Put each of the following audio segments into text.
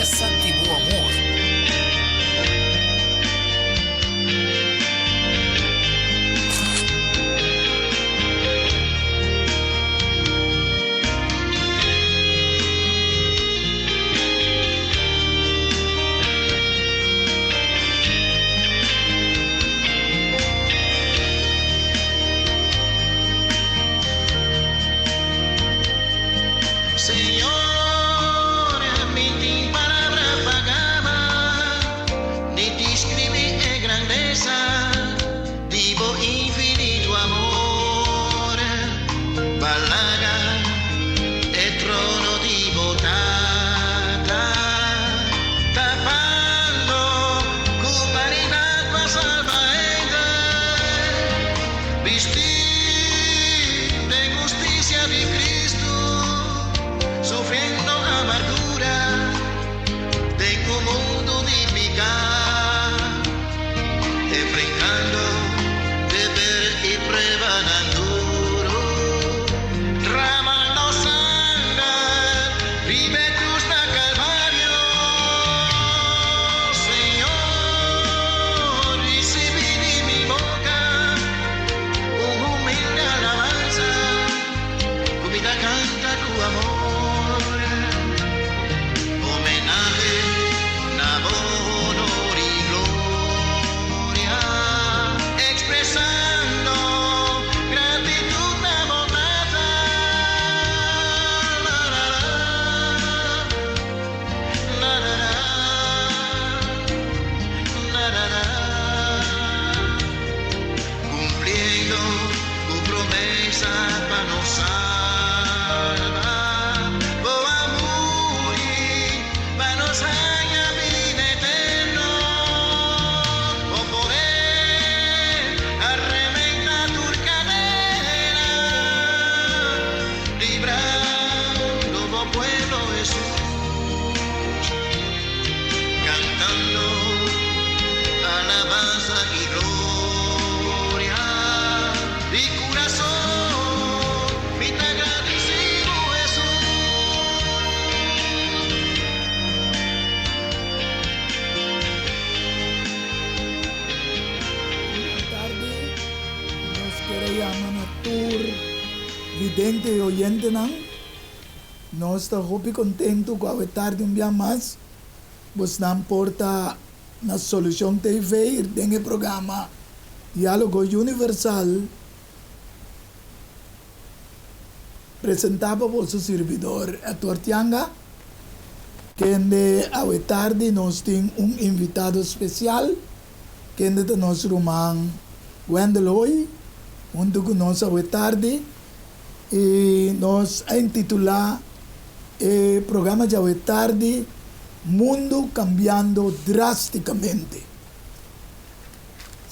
grandeza de tu amor. Vidente e oyente não, nós estamos muito contentes com a tarde um dia mais. Você não porta na Solução TV, tem o programa Diálogo Universal, apresentado por seu servidor Héctor Tianga, que a tarde nós temos invitado especial, que é de nosso irmão Wendeloy, junto com nós a tarde. E nós intitulamos o programa de hoje tarde Mundo Cambiando Drasticamente.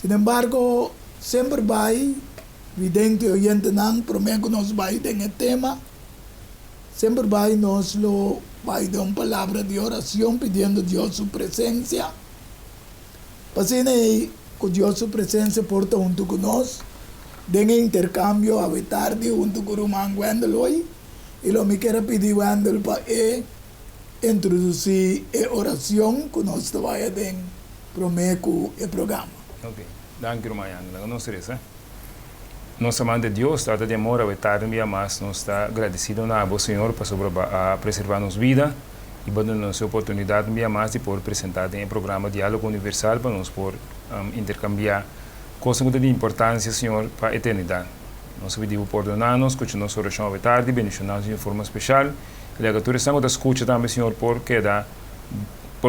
Sin embargo, sempre vai, vidente e oyente não, prometo que nós vai ter o tema, sempre vai nós vai dar uma palavra de oração pedindo a Deus sua presença. Assim que Deus sua presença porta junto conosco. Dengue intercambio a tarde junto con Roman Wendeloy y lo me quiero pedir Wendel para introducir la oración que nos vaya a prometer el programa. Ok, danke Roman. Nós Nosso amante Deus trata de amor a tarde um dia mais. Nós está agradecido na Boa Senhor para preservar nossa vida e para nos oportunidade um dia mais de poder apresentar em programa Diálogo Universal para nós poder intercambiar coisa de importância, Senhor, para a eternidade. Nós pedimos por donar-nos, que nossa oração à tarde, bendicionar-nos de forma especial. E a leitura está escuta também, Senhor, por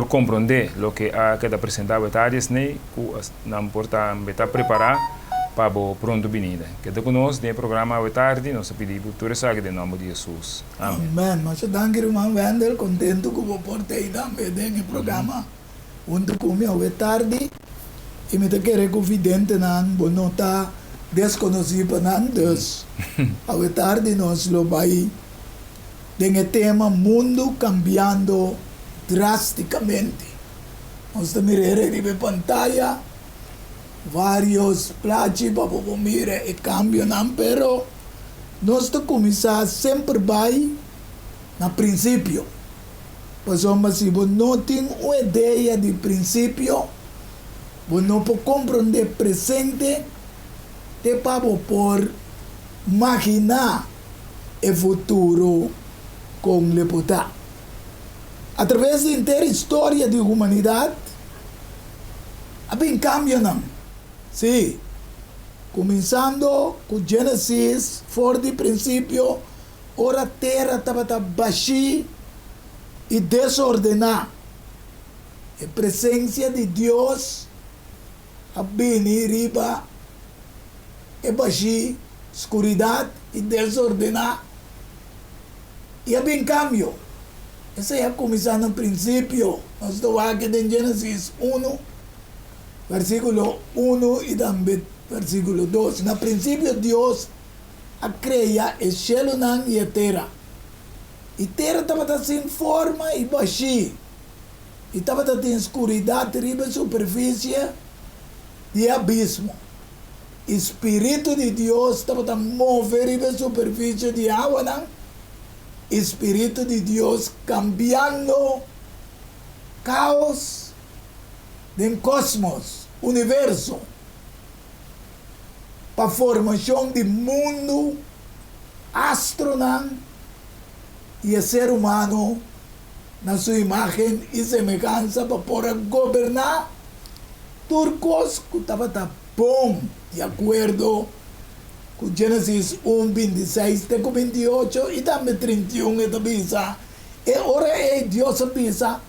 compreender o que há que apresentar à tarde, que não importa estar preparado para a pronta vinda. Que de conosco, no programa à tarde, nós pedimos por isso, em nome de Jesus. Amém. Amém. Nós estamos, irmão Wendel, contento com o portei também no programa, junto comigo à tarde. E me quero convidente não, não está desconhecido não, dus a tarde nós lo vai tem tema mundo cambiando drasticamente. Nós estamos mirando na pantalla vários planos para poder mirar o cambio não, pero nós estamos começar sempre vai no princípio. Pues hombre, si vos no tienes una idea de principio, vos no puedes comprender presente, te pavo por imaginar el futuro con libertad. A través de entera historia de humanidad, hay un cambio, ¿no? Sí. Comenzando con Génesis, for de principio, ora terra estaba baixi y desordenada. La presencia de Dios viene arriba, e baixi, oscuridad y desordenada. Y había un cambio. Ese ya comenzando al principio. Nós estamos aquí en Génesis 1, versículo 1 y también versículo 2. En el principio Dios crea el cielo y la tierra. Y la tierra estaba sin forma y vacía. Y estaba en oscuridad arriba en superficie de abismo. El Espíritu de Dios estaba mover arriba en superficie de agua, ¿no? Espíritu de Dios cambiando caos del cosmos, universo, para formación del mundo, astronauta y el ser humano, en su imagen y semejanza, para poder gobernar turcos que estaban bom, de acuerdo con Génesis 1, 26, 28 y también 31 avisa. Y ahora Dios avisa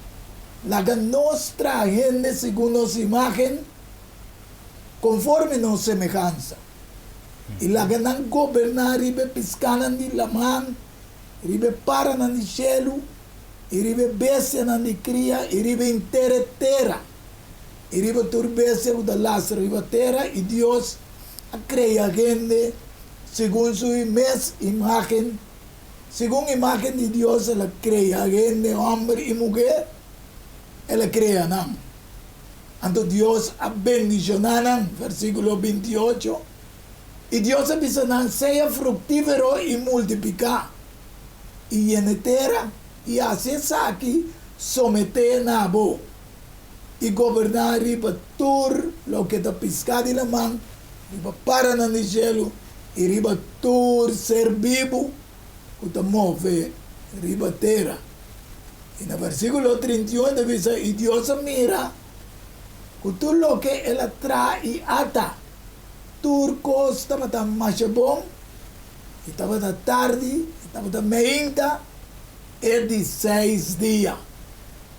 la que nuestra gente según nuestra imagen, conforme nuestra semejanza. Y la que no gobernar, ribe piscanan de la man, ribe paran en el cielo, y ribe bestia en el cría, y ribe entera terra. Y ribe turbestia de las ribe terra, y Dios crea gente según su imagen, según imagen de Dios, Él crea gente, hombre y mujer, Él crea, ¿no? Entonces Dios bendicionan, versículo 28, y Dios avisa, sea fructífero y multiplicar, y en tierra, y así aquí, someter a vos, y gobernar riba tur, lo que está piscado en la mano, riba paran en el cielo, y riba tur ser vivo, que te mueve riba terra. En el versículo 31 dice, y Dios mira, que tú lo que Él trae y ata, turcos estaba tan machabón, estaba tan tarde, estaba tan meinta, es de 6 días.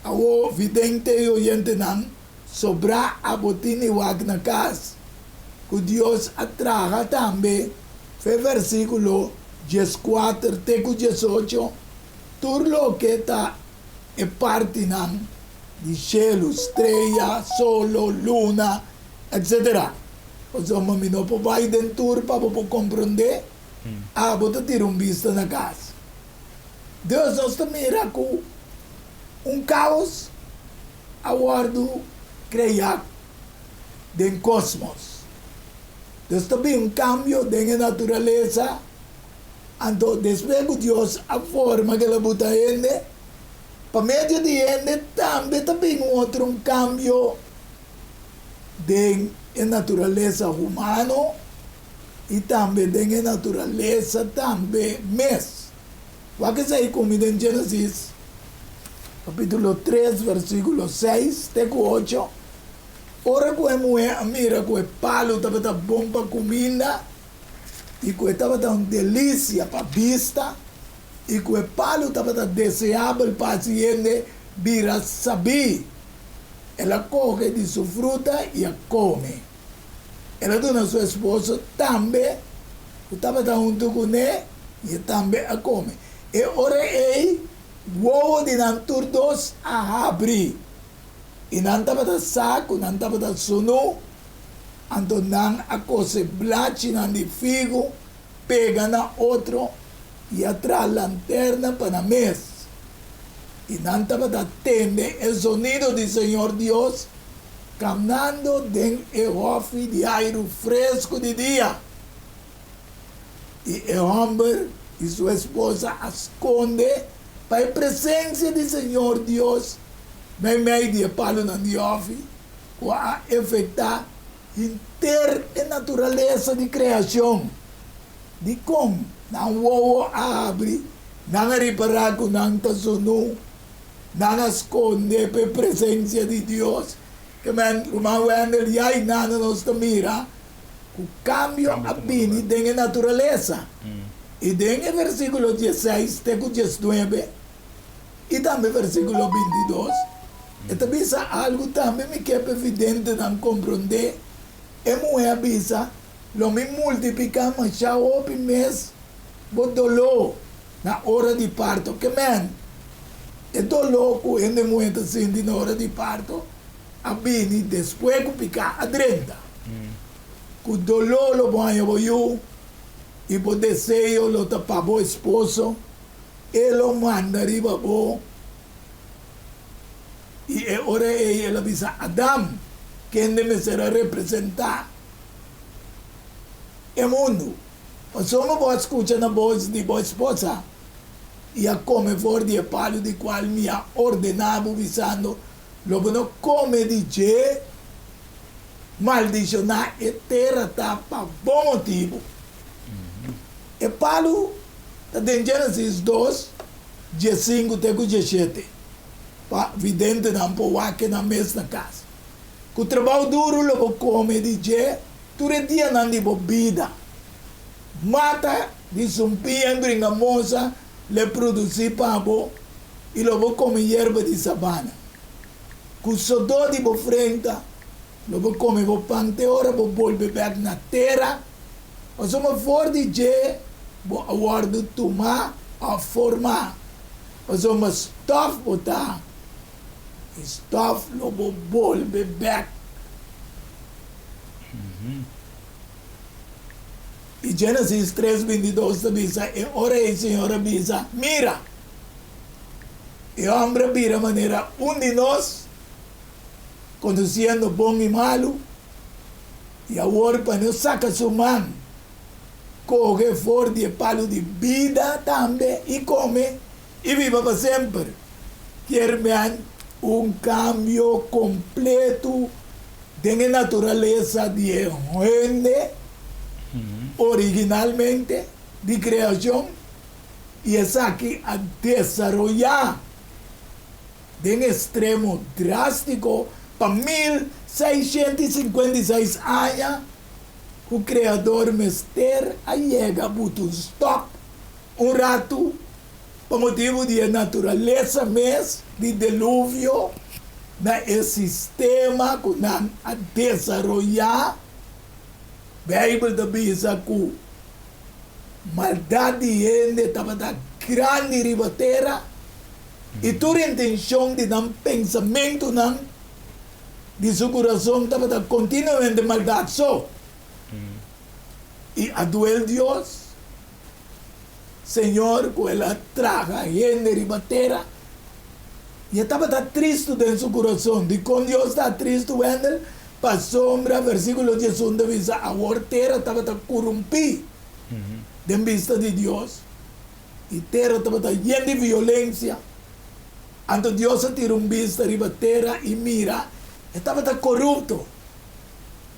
Awo vidente y oyente nan, sobra a botín y wagna cas, que Dios atraja también, fue versículo 14, teco 18, todo lo que está en parte nan, de cielo, estrella, solo, luna, etc. O sea, mami no puede ir en tour para poder comprender, vos te tiras un visto en la casa. Dios nos mira con un caos aguardo creado del cosmos. Dios también un cambio de la naturaleza. Entonces, después que Dios a forma que la buta gente, para medio de gente también otro un cambio de la naturaleza humana y también de la naturaleza también mes. ¿Va que se comida en Génesis? Capítulo 3, versículo 6, teco 8. Ora que mira que palo estaba bom para comida y que estaba tan delícia para vista y que palo estaba tan deseable para paciente vira saber. Ela coge de su fruta y a come. Ela dona a su esposo también, que estaba junto con él y también a come. E ora uovo di nantur dos a abrir. E não estava da saco, não estava da sono, então não a coisa blache, não de figo, pega na outro e atrás lanterna para a mesa. E não estava da tende o sonido do Senhor Deus, caminhando dentro do ofe de aire fresco de dia. E o homem e sua esposa esconde para a presença do Senhor Deus, meio de palo na diofi, que a afetar inteira a natureza de criação. De como não vou abrir, não reparar que não está sonu, não esconde para a presença de Deus, que uma venda e aí nada nos mira, o cambio abini dentro da natureza. E dentro do versículo 16, até o 19, e também versículo 22, e também algo também me que é evidente não compreender, é mulher bisa, lo me multiplicar, mas já houve mês, o dolor na hora de parto, que man, é dolor que ele muito sente na hora de parto, abini depois que picar a drenta. O dolor lo banha eu e o desejo lo tapa o esposo, ele lo manda riba bo, e ora ela avisa Adam, que me será representar o mundo. Mas somos vos escuta na voz de vossa esposa, e a come for de palho de qual me ha ordenado visando, logo não come de je, maldicionar e terra tá para bom motivo. E palo, está em Gênesis 2, 15 até 17. Vidente não pode que na mesma casa. O trabalho duro logo come de je, todo dia não de bebida. Mata de sumpia brinca moça, le produzir pavo e logo come erva de sabana. Com sodor de frente, logo come pante ora, volve back na terra. O somos for de je, aguardo tomar a formar. O somos stof botar. Stof logo volve back. E Gênesis 3:22 diz, e ora o Senhor avisa, mira, e o homem vira maneira de nós, conduzindo bom e malo, e agora para não saca sua mão, coge fora de palo de vida também, e come, e viva para sempre. Quer ver cambio completo de natureza de gente, originalmente de creación, y es aquí a desarrollar de un extremo drástico para 1656 años, el creador mister llega a un stop un rato por motivo de naturaleza mes de diluvio na sistema que não a desarrollar. Bible da bisa ku maldade gente estava da grande ribatera e toda a intenção de dar pensamento não de seu coração estava da continuamente maldade só e a duel Deus Senhor que ela traga gente ribatera e estava da triste dentro do seu coração de quando Deus está triste Wendel para sombra, versículo 19 diz, a terra estava corrompida de vista de Deus. E terra estava llena de violência. Então Deus tirou vista de terra e mira, estava corrupto.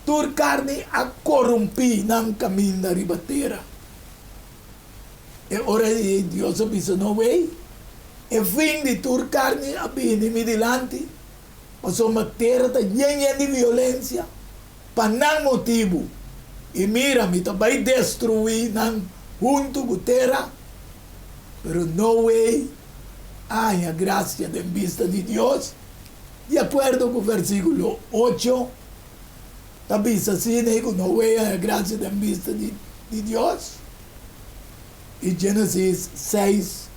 Toda carne a corromper não caminha de terra. E ora Deus disse, não vai. E fim de toda carne a vir delante. Mas a terra está cheia de violência, para não motivo. E mira, me vai destruir junto com a terra, mas não é a graça de vista de Deus. De acordo com o versículo 8, está visto assim, que não é a graça de vista de Deus. E Gênesis 6,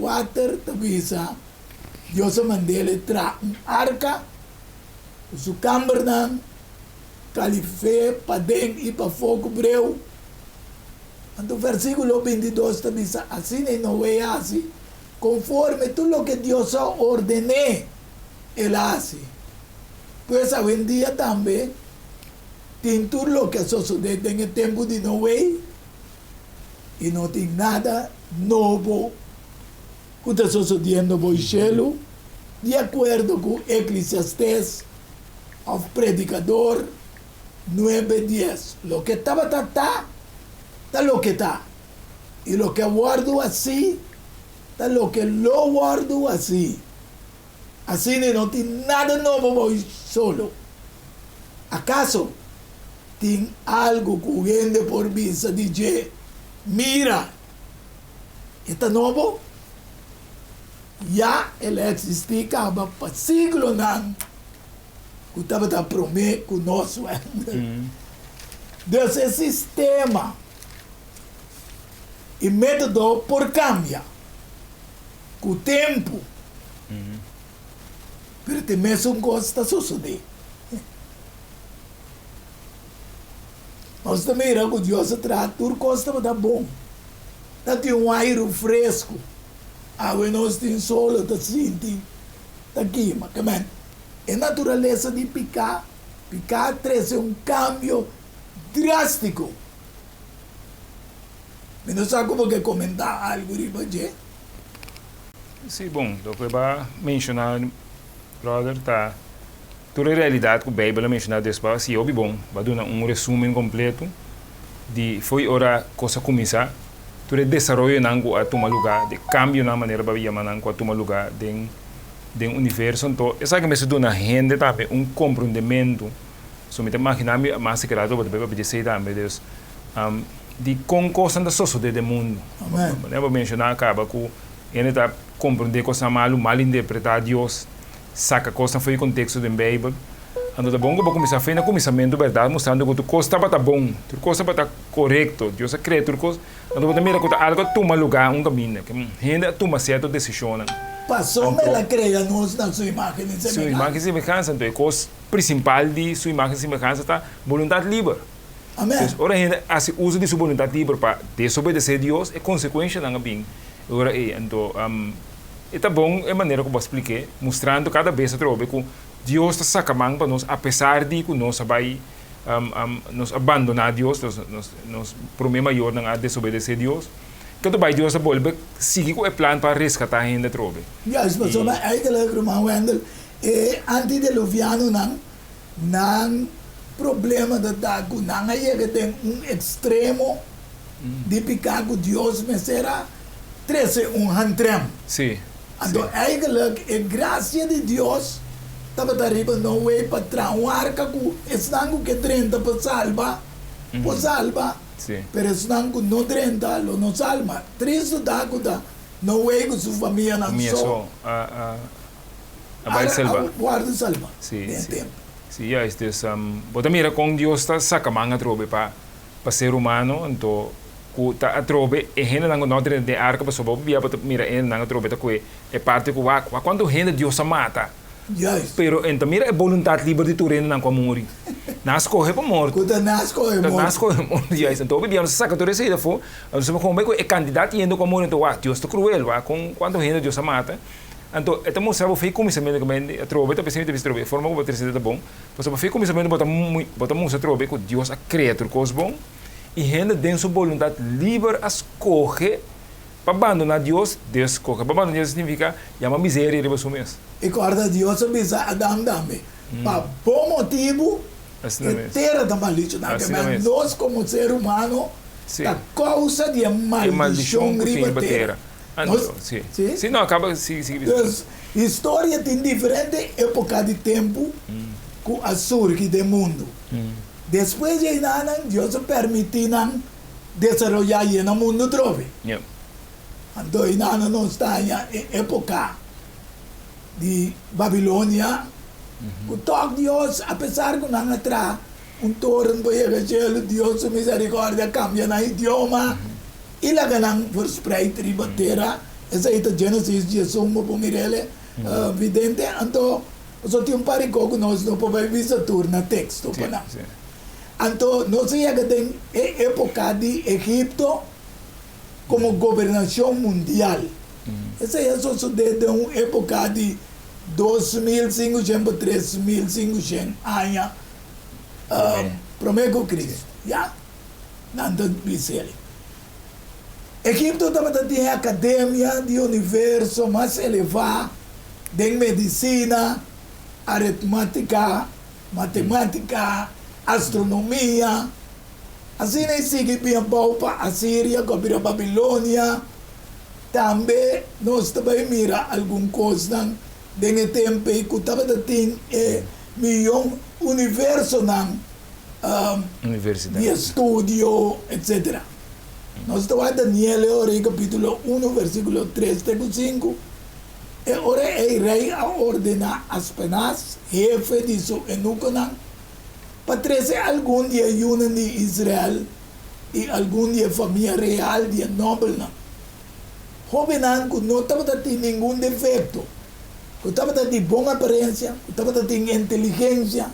4, está visto. Deus mandou ele trazer arca, o câmara, calife, para dentro e para fogo breu. Então, o versículo 22 diz assim, não é assim, conforme tudo o que Deus ordenou, ele faz. Pois, hoje em dia também, tem tudo o que sucedeu no tempo de Noé, e não tem nada novo que está sucediendo por el cielo, de acuerdo con Eclesiastés, o predicador 9:10. Lo que estaba está lo que está. Y lo que guardo así, está lo que lo guardo así. Así no tiene nada nuevo voy solo. ¿Acaso tiene algo corriendo por vista de mira, está nuevo? Ya él existía para siglo nan. Que estava a prometer conosco. Deus é sistema e método por cambia com o tempo. Mas tem mesmo coisa está sucedendo. Nós também iremos Deus trata tudo coisa está bom. Está tem ar fresco. Nós tem sol, está sentindo, está aqui, mas também. A natureza de picar traz cambio drástico. Eu não sei como que comentar algo, Ribaje. Sim, bom, do que vai mencionar, brother, tá. Toda a realidade que a Bíblia menciona después, se ouve bom, vai dar resumo completo de foi hora coisa começar, todo o desenvolvimento nango a tomar lugar, de cambio na maneira para chamar nango a tomar lugar do universo. Então, essa que me ajuda na gente também compreendimento. So me imaginar mais que lado para dizer também Deus, de com coisas da sociedade do mundo. Amém. Eu vou mencionar acaba que ele está compreender coisa mal interpretar Deus, saca coisa foi o contexto da Bíblia. Então, tá bom que vou começar a fazer no começamento verdade, mostrando que tu coisa está bom, tu coisa está correto, Deus crê tu coisa. Então, você mira que algo toma lugar, caminho, que gente toma certa decisão. Passou me la crea nos na sua imagem e semelhança. Sua imagem e semelhança, então a coisa principal de sua imagem e semelhança está vontade livre. Amém. Então, ora a gente faz uso de sua vontade livre para desobedecer a Deus, é consequência da bem. Ora então, é bom a maneira como eu expliquei, mostrando cada vez que Deus está sacando para nós, apesar de que nós vai nos abandonar Deus, nos problema maior não desobedecer a Deus. Quando vai Deus volve, sigue com o plano para resgatar a gente trobe. Ja, is maar zo, maar eigenlijk, Roman Wendel, antediluviano nang problema da tago, nang aí tem extremo de picar com Deus, mas será 13 handrem. Sim. Então, eigenlijk, a graça de Deus, estava arriba no way para traumar com esse nango que 30 para salva, Sim. pero esse nango não 30, não salva. Triste da no way com sua família não só. Vai salvar. Guarda salva. Sim. Sim, é isso. Bota mira com Deus está sacando a trobe para ser humano, então tá a trobe e gente não tem de arca para sober, via para mira não trobe tá com é parte que quando gente Deus mata. Yes. Pero então mira é vontade livre de tu reino não como morrer. Nasco é para morrer. Quando nasco é morrer. Nasco é morrer. Yes. Então bem se saca toda essa ideia foi, então como é candidato indo como morrer então Deus está cruel, com quando gente Deus mata. Então, é também sabe foi começamento que a trobe tá pensando de trobe, forma como terceira tá bom. Pois foi começamento bota muito trobe que Deus a criatura coisa bom e gente tem sua vontade livre a escolher para abandonar Deus, Deus escolhe. Para abandonar Deus significa uma miséria e resumes. E guarda Deus avisa Adão também. Para bom motivo, terra da maldição. Mas nós como ser humano, a causa de maldição riba terra. Sim, não acaba sim. História tem diferente época de tempo que a surge do mundo. Depois de nada, Deus permitiu desenvolver no mundo trove. Então, nada não está em época de Babilônia. O toque de Deus, apesar que não atrás torno para chegar, Deus misericórdia cambia no idioma. E lá ganham por spray tribatera, essa é a Gênesis de Jesus, para mirele, vidente, então, só tem parico que nós não podemos visitar na texto, para então, nós tem a época de Egipto como governação mundial. Essa é só de uma época de 2.500 para 3.500 anos, promego Cristo, já? Não tem bisele. Egipto também tem academia de universo mais elevada, de medicina, aritmética, matemática, astronomia. Assim nem sigue bem para a Síria, para a Babilônia. Também nós também mira alguma coisa de tempo que também tem milhão universo Universidade. de estudo, etc. Nós estamos em Daniel, capítulo 1, versículo 3 até 5. E ora o rei a ordenar as penas, jefe de seu eunuco, para trazer algum dia ayuno de Israel e algum dia família real de nobre. Jovem que não tem nenhum defeito, que tem boa aparência, que tem inteligência,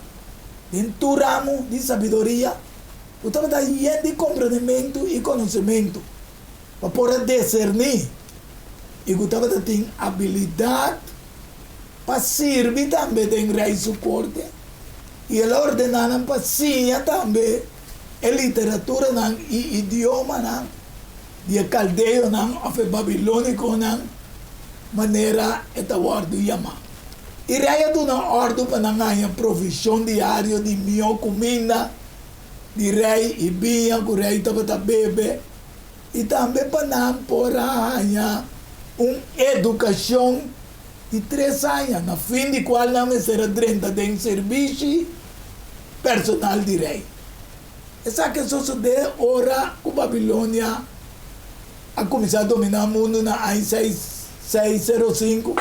tem tu ramo de sabedoria, que tem de compreendimento e conhecimento, para poder discernir, e que tem habilidade para servir também em rei suporte, e ele ordena para sim também a literatura e idioma de caldeo of babilônico maneira esta ordo yama. E raya tu na ordo para nanganha provisão diário de minha comida, de rei e binha que o rei estava bebe, e também para não por educação de 3 anos, na fim de qual não será 30 de serviço personal de rei. Essa que sucede ora com Babilônia a começar a dominar o mundo na 605,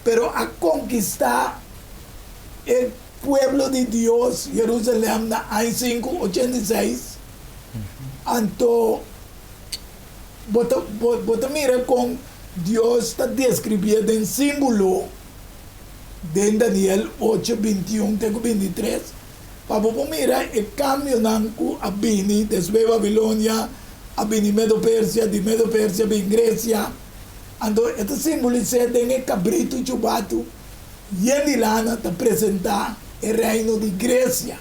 pero a conquistar o pueblo de Deus, Jerusalém, na 586. Então, bota mira com Deus está descrevendo em símbolo de Daniel 8, 21 até 23. Para mira o cambio que a Bini, desde Babilônia, a Bini Medo-Pérsia, de Medo-Pérsia vem Grécia. Então, este simboliza de cabrito e chubato, e de lana para apresentar o reino de Grécia.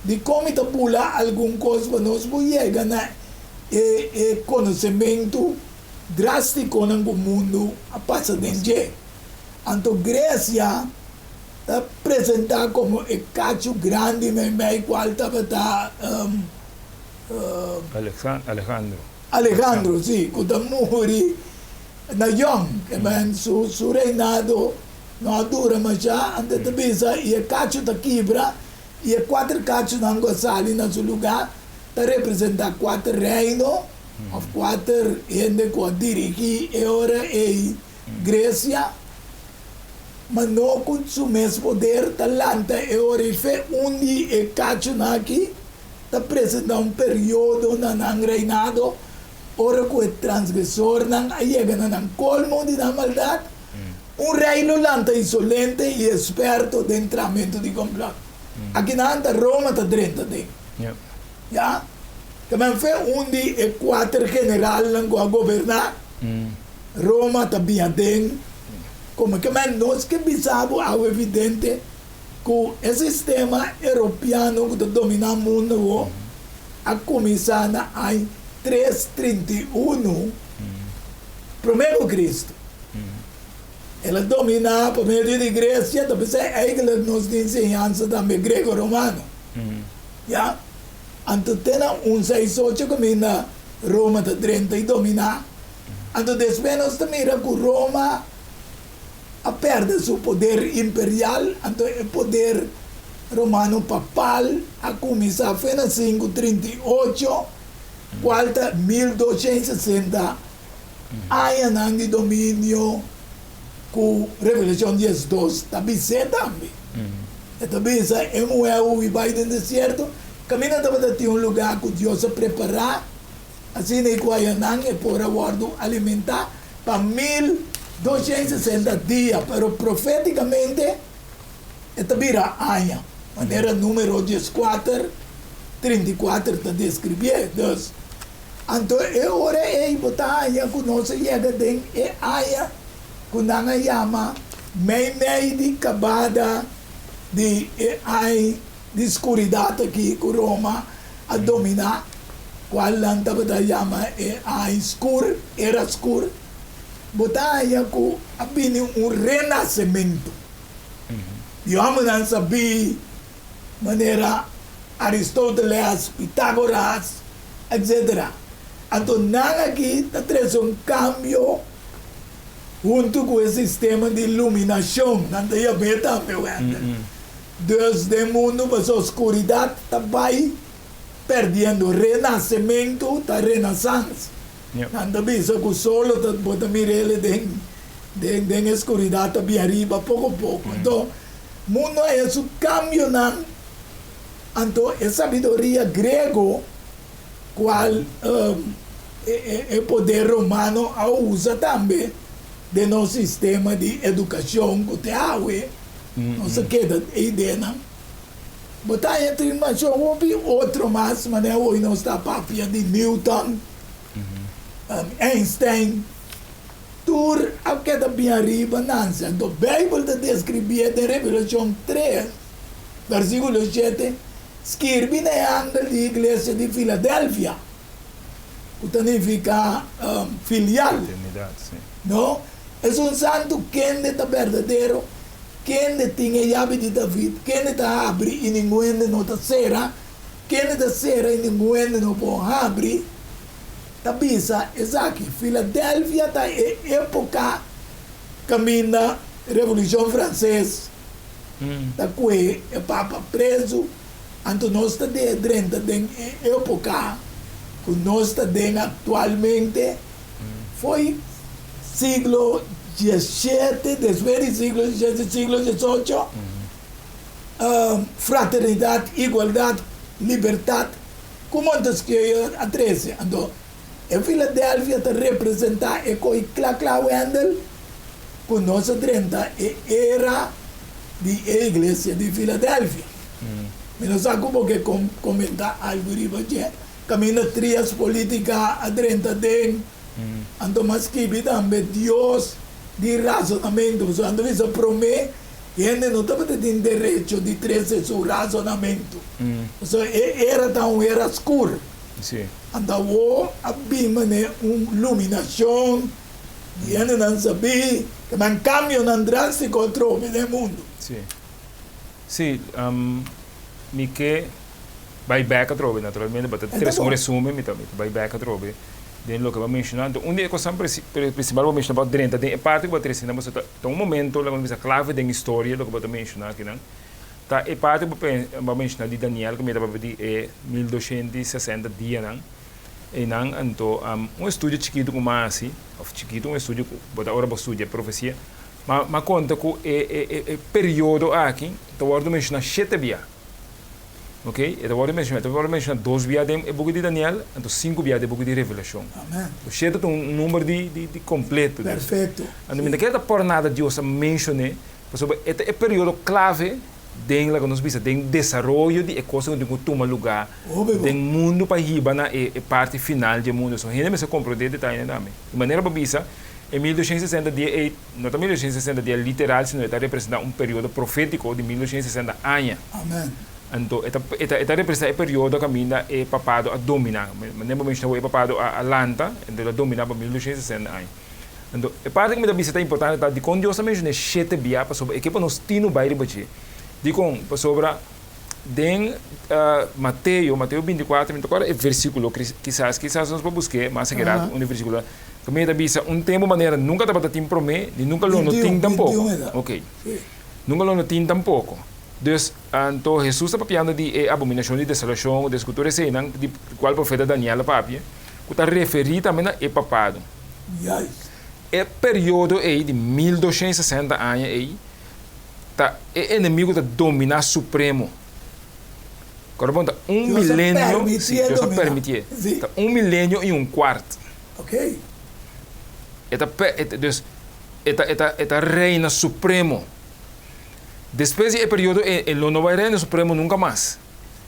De como está pula alguma coisa para nós, chega na conhecimento drástico no mundo a passar de dia. Então, Grécia está apresentada como o cacho grande, mas qual estava Alejandro, sim, que está morri na Yom, que su reinado não dura mais já, antes de bisa, e o cacho da quebra, e 4 cachos não gostam no seu lugar, está representando 4 reinos, 4 gente que dirigem, e ora é Grécia, mas não com o mesmo poder, talanta, e ora é onde o cacho aqui, está apresentando período no reinado, ora que o transgressor chega no colmo de maldade, rei lolanta insolente e esperto de entramento de complot. Aqui na Roma está 30 de. Já? Também foi onde o 4 general a governar. Roma está bem. Como que nós que pensamos ao evidente que o sistema europeu que domina o mundo a começar em 331 primeiro Cristo. Ela domina por meio de Grécia, depois é que nos ensinança também grego-romano. Já? Então tem 168 que na Roma de 30 e domina. Então depois nós também que Roma a perde seu poder imperial, então o poder romano papal a começar foi na 538, quarta 1260, anos de domínio com Revelação 10:2, também também. Então, é um e vai no deserto, caminha para ter lugar que Deus a preparar, assim que o Ayanang é por aguardo alimentar para 1260 dias, pero profeticamente, esta vira año, maneira número 14, 34 está descrevendo. Então, agora é botar año que nós chega em año que nós chama meio de acabada de escuridade aqui que Roma a dominar. qual lanta bata llama a escuro, era escuro. Botaya ko abini renascimento. Io amo non sabi manera Aristóteles, Pitágoras, etc. Então, aqui está um cambio junto com o sistema de iluminação. Não tem a ver também. Desde o mundo para a escuridão, está perdendo o renascimento da renaissance. Não tem a ver com o sol, está mirando da escuridão, está bem arriba, pouco a pouco. Então, o mundo é esse cambio. Então, a sabedoria grego, qual o poder romano usa também de nosso sistema de educação que te hawe, não se queda a ideia, não. Botar entre nós, houve outro mais, mas hoje não está papia de Newton, Einstein, tudo a queda bem arriba, não sei. Então, a Bíblia descrevia de Revelação 3, versículo 7, escreve na anda da igreja de Filadélfia, que significa filial. Não? É um santo que é verdadeiro, que tem a chave de David, que abre e ninguém não está será, que está será e ninguém não pode abrir. Tabisa, exato, Filadélfia está em época caminha Revolução Francesa, da qual o Papa preso. Então, nós estamos dentro da época que nós estamos atualmente, foi século XVII, depois do século XVIII, fraternidade, igualdade, liberdade, como antes que eu adresse. Então, a Filadélfia representa e coi claro Wendel, que nós estamos era da igreja de Filadélfia. Mas não sabe como que comentar algo riba caminha trias política adrenta den ando mas que também Deus de razonamento so ando visa promete e ainda não estava tendo direito de trazer seu razonamento so era escuro andava abima né iluminação e ainda não sabia que man cambio não drástico trope no mundo sim mi che vai back a trove naturalmente but tre un resume mi vai back a trove den lo che va menzionando un dia cosa principal va menzionando dentro de parte che va tre sina mas un momento la cosa clave den storia lo che va menzionare che non ta e parte va menzionare di Daniel che mi dava di 1260 dia non e non anto un studio chiquito come assim of chiquito un studio bota ora studia profecia ma conta con e periodo aqui to guardo menzionare 7 via. Ok? E agora mencionar 2 via de book de Daniel, então 5 via de book de Revelação. Amém. O cheio tem número de completo. Perfeito. Então, não quer por nada Deus mencionar, porque é período clave dentro da nossa vida, dentro desenvolvimento de coisas que toma lugar, dentro mundo para riba na parte final do mundo. Então, a gente se compreende detalhe também. De maneira para bisa, em 1260 dia, não é 1260 dia literal, sino está representando um período profético de 1260 anos. Amém. Então, esta representa o período que ainda é papado a dominar. Mas não é papado a Atlanta, então a dominar para 1260 anos. Então, a parte que me dá visita importante é de quando Deus também é 7 via para sobre que para nós tino baile bache. De com para sobre den Mateus 24 é versículo quizás nós vamos buscar mais segurado um versículo que me dá visita tempo maneira nunca tá para tempo promê, e nunca lo notin tampouco. OK. Nunca lo notin tampouco. Dus, então, Jesus está papiando de abominação de desolação, de escultura cena, de qual profeta Daniel papia, que está referido também a papado. É período aí de 1260 anos aí, tá é inimigo da dominar supremo. Corresponde milênio, Deus permitir. Tá milênio e quarto. Ok. Eta reina supremo. Depois do período, ele não vai reinar supremo nunca mais.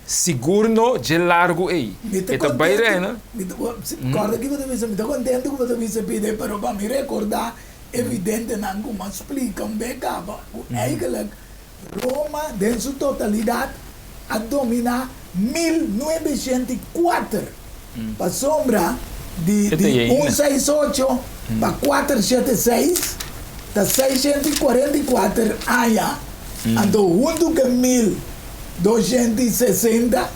Seguro de largo aí. Eta vai reinar. Corda que você me está contente que você me pede, mas para me recordar, evidente não como explica um becaba. Eigenlijk Roma, em sua totalidade, a dominar 1904. para sombra de Este aí, né? 168 para 476, da 644 aia, ando junto com 1260,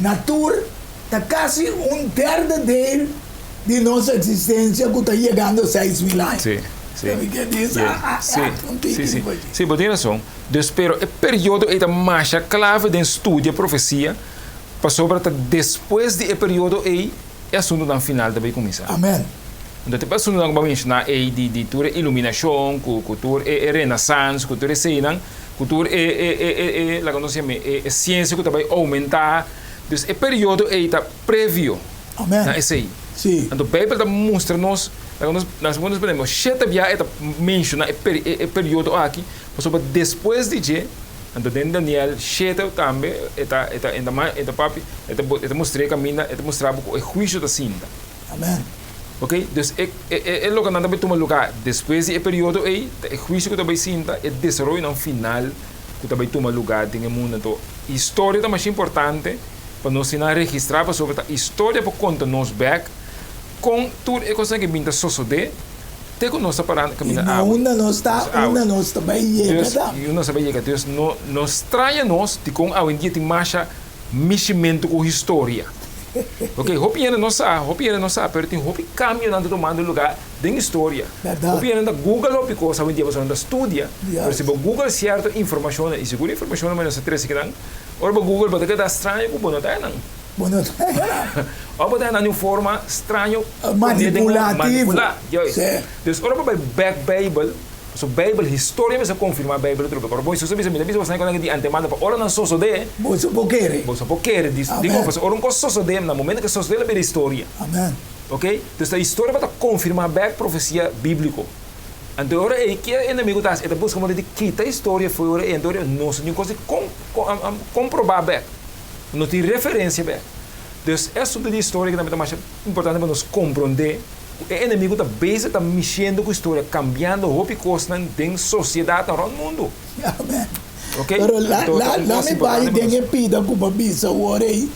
na tour, tá quase terço dele de nossa existência que está chegando a 6.000 anos. Sim, sim. Sabe que diz? Sim, tem razão. Pero o período é a mais clave da estudo a profecia, para sobre depois do período é assunto no final também começa. Amém. Então, depois assunto não vamos mencionar é de tour iluminação, cultura é renaissance, cultura é cena, cultura é lá que nós chamamos é ciência que também aumentar. Então, o período é prévio. Amém. Na esse aí. Sim. Então, a Bíblia mostra-nos, nós podemos sete dias menciona o período aqui, sobre depois de dia, então dentro de Daniel 7 também, está mostrando caminho, está mostrando o juízo da cinta. Amém. Ok? Então, é logo que nós também tomamos lugar, depois do período aí, o juízo que também cinta, é desenvolvimento no final, que também toma lugar no mundo. Então, a história é mais importante, para nós registrar sobre a história, para contar nos back, com tudo é coisa que vinda suceder, até que nós estamos caminhando a água. Uma não está bem chegada. E uma sabe que Deus nos traz nós de com a dia tem mais meximento com a história. Ok, hopi não sabe, pero tem hopi cambio não tomando lugar da história. Hopi ainda Google hopi coisa hoje dia você anda estudia. Por exemplo, Google certa informação e segura informação mas não se trece que não. Ora Google pode que dá estranho com não tá não. Bueno, ou pode na forma estranho manipulativa. Então, ora para back Bible, so Bible história mas confirma Bible tudo. Agora bom, se você me diz você não de antemano para ora não só de, você pode digo você ora não só de no momento que só de a história. Amém. Ok? Então a história para confirmar back profecia bíblico. Então ora é que o inimigo está busca como de quita a história foi ora então não se não consegue comprovar back. Não tem referência bem. Então, essa é a história que também é mais importante para nós compreender. O inimigo está mexendo com a história, cambiando roupa e coisas na sociedade, no mundo. Amém. Ok? Pero lá me vai ter que pedir com a bisa agora aí,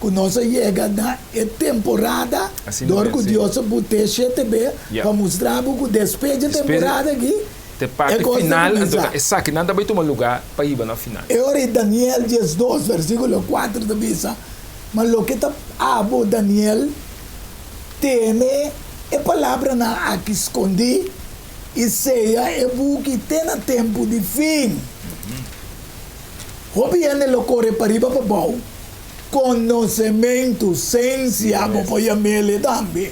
que nós chega na temporada, dor que Deus botou CTB, para mostrar que depois da temporada aqui, de parte final, essa que nada vai tomar lugar para ir na final. Eu ori Daniel 2, versículo 4 da Bíblia. Mas o que está abo Daniel tem a palavra na aqui escondi e seja o que tem no tempo de fim. O bem lo corre para riba para bom. Conhecimento, ciência, para apoiar ele também.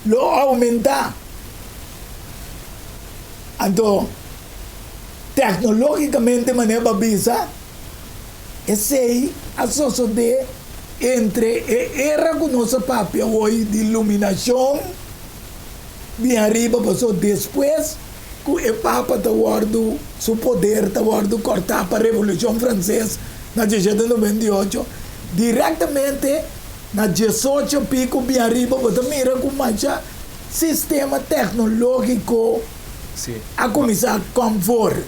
Lo aumentar. Então, tecnologicamente, maneira bisa, esse associado entre a era que nossa papel hoje de iluminação, bem arriba, passou depois, que o Papa está guardando seu poder, está guardando cortar para a Revolução Francesa, na 1798, diretamente na 18 pico, bem arriba, você mira com mais sistema tecnológico. Sim. A começar com conforto.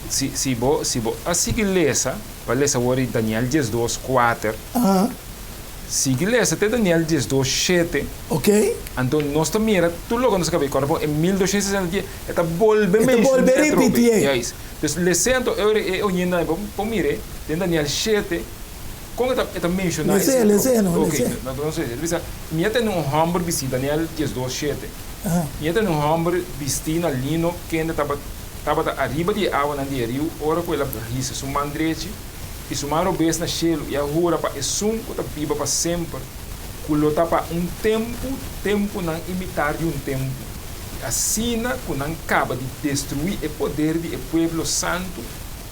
Se você assim que lesa, vai ler agora Daniel 2, 4. Se que lesa até Daniel 2, 7. Ok. Então nós também tudo logo nós acabamos corpo em 1260 está volve repetir. Então lesendo eu ainda vou mire em Daniel 7 como está mencionado. Lesendo. Não sei. Minha tem hamburger bisi Daniel 2, 7. E tem hamburger vestido lino que ainda estava arriba de água na rio, ora com ela risa su mandrete e su maro bes na chelo e a rua para esum que tá viva para sempre. Culo tá para tempo não imitar de tempo. Assim que não acaba de destruir o poder do povo santo.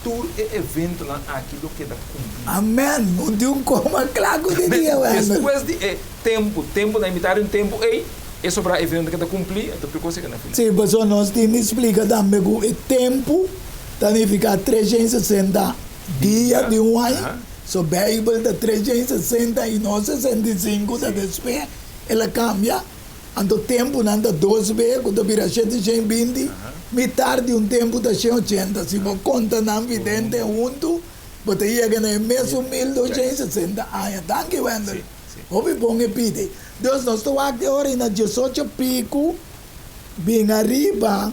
Todo evento não aquilo que dá cumprir. Amém. Não tem como claro de dia. Depois de tempo não imitar tempo é sobre o evento que está cumprir, então por coisa que não fica. Sim, mas nós temos que explicar também que o tempo significa 360 dias de um ano. So, a Bíblia está 360 e não 65 da despesa. Ela cambia. Então, o tempo não está 12 vezes, quando vira 720, metade de um tempo está 180. Se você conta não vidente junto, você chega no mesmo 1260 anos. Tanque, Wendel. Hopi ponge pide. Deus nós estou aqui ora na 18 pico, bem arriba,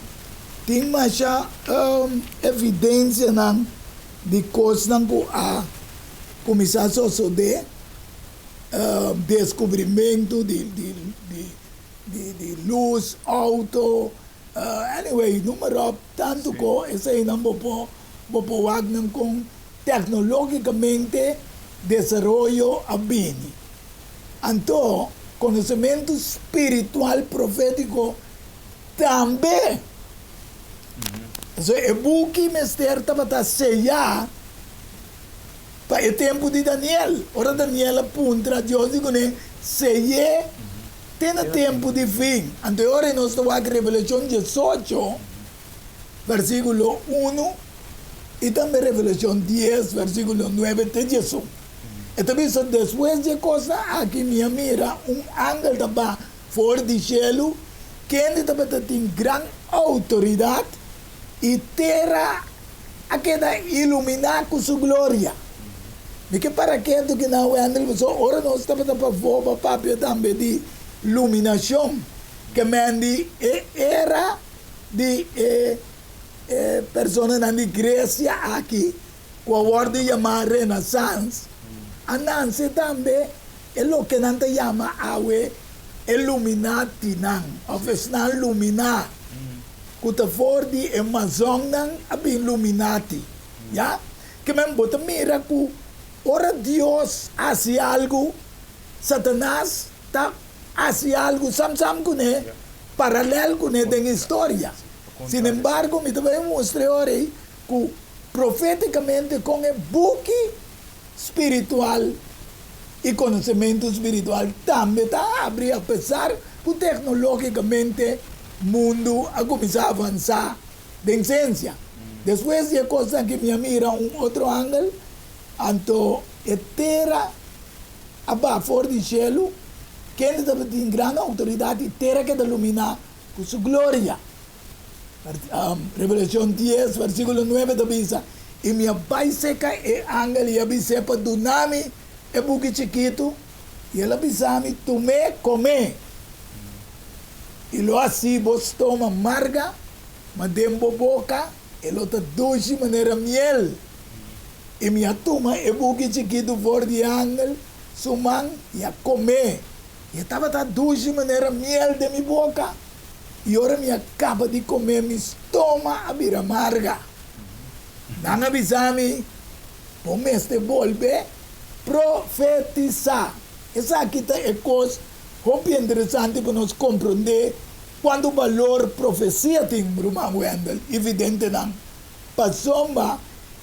tem mais evidência não de coisas não que a começar a suceder, descobrimento de luz, auto, anyway, número tanto que esse aí não vou com tecnologicamente desenvolvimento a bem. Então, conhecimento espiritual profético também. Então, é buque mestre para sellar para o tempo de Daniel. Ora Daniel apunta, Deus diz que sellar tem tempo de fim. Então, ora nós estamos aqui Revelação 18, versículo 1, e também Revelação 10, versículo 9 até 18. Então, depois de coisa aqui minha mira, ángel estava fora do cielo, que tem grande autoridade e terra aquela iluminar com sua glória. Porque para que não é andar, ora nós estamos para papel também de iluminação, que mandi era de pessoas na igreja aqui, com a ordem chamada Renaissance. A Nancy também é o que não se chama Illuminati, ou seja, iluminar. Que for de Amazon é Illuminati. Ya? Que me bota mira que ora Deus hace algo, Satanás hace algo, sam com ele, paralelo com ele em história. Sin embargo, me também mostrei hoje que profeticamente com o buque espiritual e conhecimento espiritual também está abrindo, apesar que tecnologicamente o mundo a começar a avançar de ciência. Depois de coisa que me mira outro ângulo, então a terra abaixo fora do cielo, quem tem grande autoridade, a terra que ilumina com sua glória. Revelação 10, versículo 9 diz: e minha pai seca é ángel e avisa para do nome é buque chiquito e ela avisa-me tomé come e lo assim vos toma amarga mas dembo boca e lo te doce maneira miel e minha toma é buque chiquito for de ángel suman e a comer e estava tá doce maneira miel de minha boca e ora me acaba de comer me estoma a vir amarga. Nang avisami, pomeste volve profetizar. Essa aqui é coisa muito interessante para nós compreender quando o valor profecia tem, irmão Wendel, evidente não. Passomba,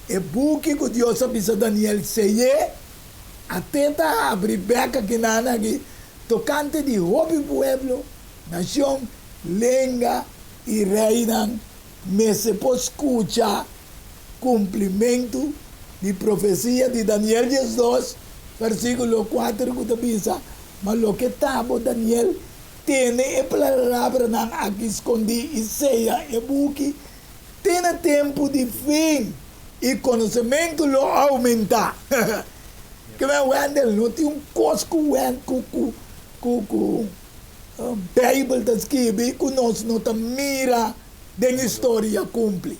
é buque que Deus avisa Daniel seye, até tá abrir beca que nana aqui, tocante de hobby pueblo, nação, lenga e reina, me se pode escuchar cumprimento de profecia de Daniel 12, versículo 4, que diz, mas o que estava Daniel tem a palavra aqui escondi e ceia e buque, tem tempo de fim e conhecimento lo aumenta. Que é o Wendel, não tem cosco Bible está escrito que nós não mira da história cumpre.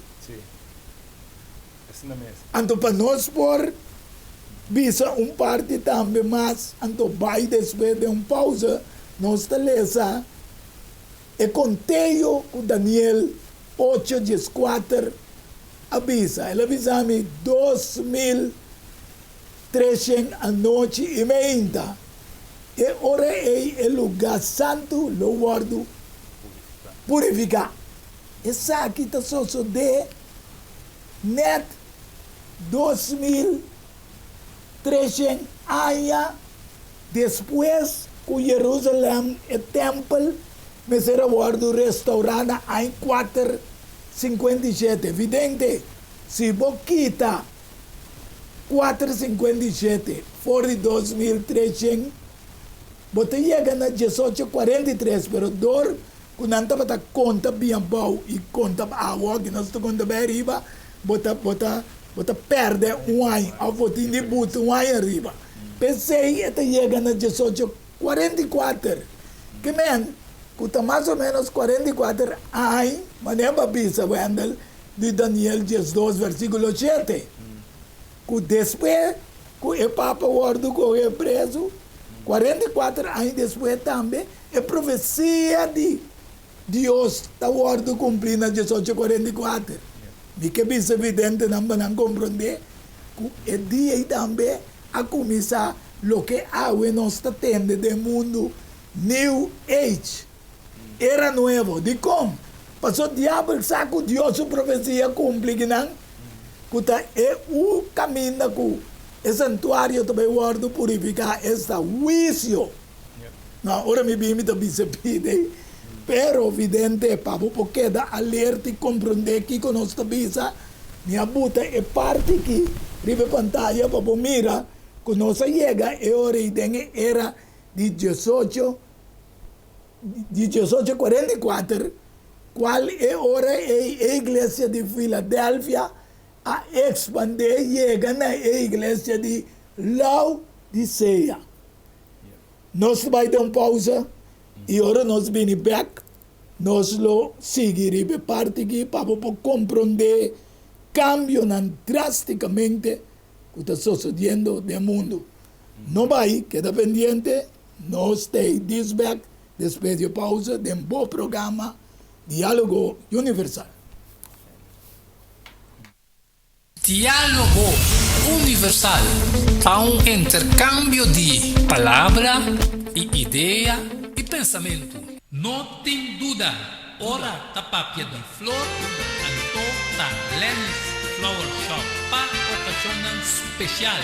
Então, para nós por visa parte também, mas então vai depois de pausa, nós telesa e conteio o Daniel 8:4 avisa. Ele avisa-me 2.300 a noite e meia. E ora é o lugar santo, lo guardo purificar. Essa aqui está só de net 2.300 anos depois que Jerusalém e templo me será guardo restaurada em 457. Evidente, se você quita 457 fora de 2.300, você chega na 1843, pero dor, quando não está conta bem bom e conta água, que nós estamos conta bem arriba, você perde um ano, ou você debuta um ano arriba. Pensei que llega a 1844. Que men, que mais ou menos 44 anos, maneba bisa Wendel, de Daniel 12, versículo 7. Que depois, que o Papa Wordo foi preso, 44 anos depois também, a profecia de Deus está Wordo cumprindo em 1844. E que bisa evidente não compreender que o dia também a começar o que a nós está tendo do mundo New Age. Era novo. De como? Passou o diabo, sabe que Deus a profecia cumpre, que não? Que é o caminho que o santuário também guarda purificar esta juízo. Não, ora me bim da bisepide, pero evidente papo porque da alerta e compreender que com nossa bisa minha buta é parte que ribe pantalla para mira que nossa chega é hora e era de 1844, qual é hora a igreja de Filadélfia a expandir chega na igreja de Laodiceia. Nós vamos dar uma pausa e agora nós vamos back. Nós lo seguiremos parte aqui para compreender cambio drasticamente que está sucedendo no mundo. Não vai, queda pendiente, nós stay this back, depois de pausa, de um bom programa Diálogo Universal. Diálogo Universal, a um intercâmbio de palavra e ideia e pensamento. Não tem dúvida, ora da papia de flor, anto da Lenny's Flower Shop, para ocasião especial.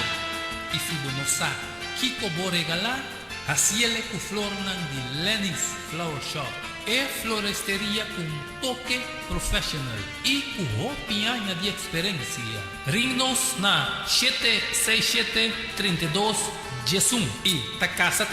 E se você não sabe o que vou regalar, assim é que flor de Lenny's Flower Shop. É floresteria com toque profissional e com roupinha de experiência. Ring-nos na 767-32 Jesum e ta casa,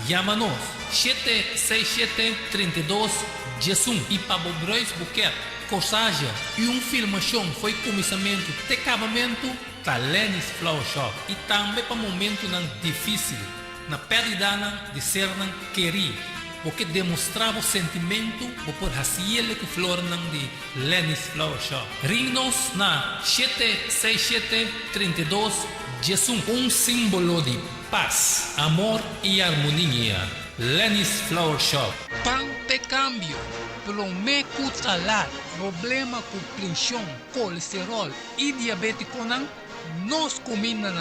chama-nos 767-32 Jesum e para o Brois Buquet, corsagem e filmação foi começamento de acabamento da Lenny's Flower Shop e também para momento difícil, na perda de ser querido. Porque demonstrava o sentimento por raciele que flor de Lenny's Flower Shop. Ring-nos na 767-32 Jesum, símbolo de paz, amor e harmonia. Lenny's Flower Shop. Pan de cambio, prometo talar, problema com pressão, colesterol e diabetes nós comemos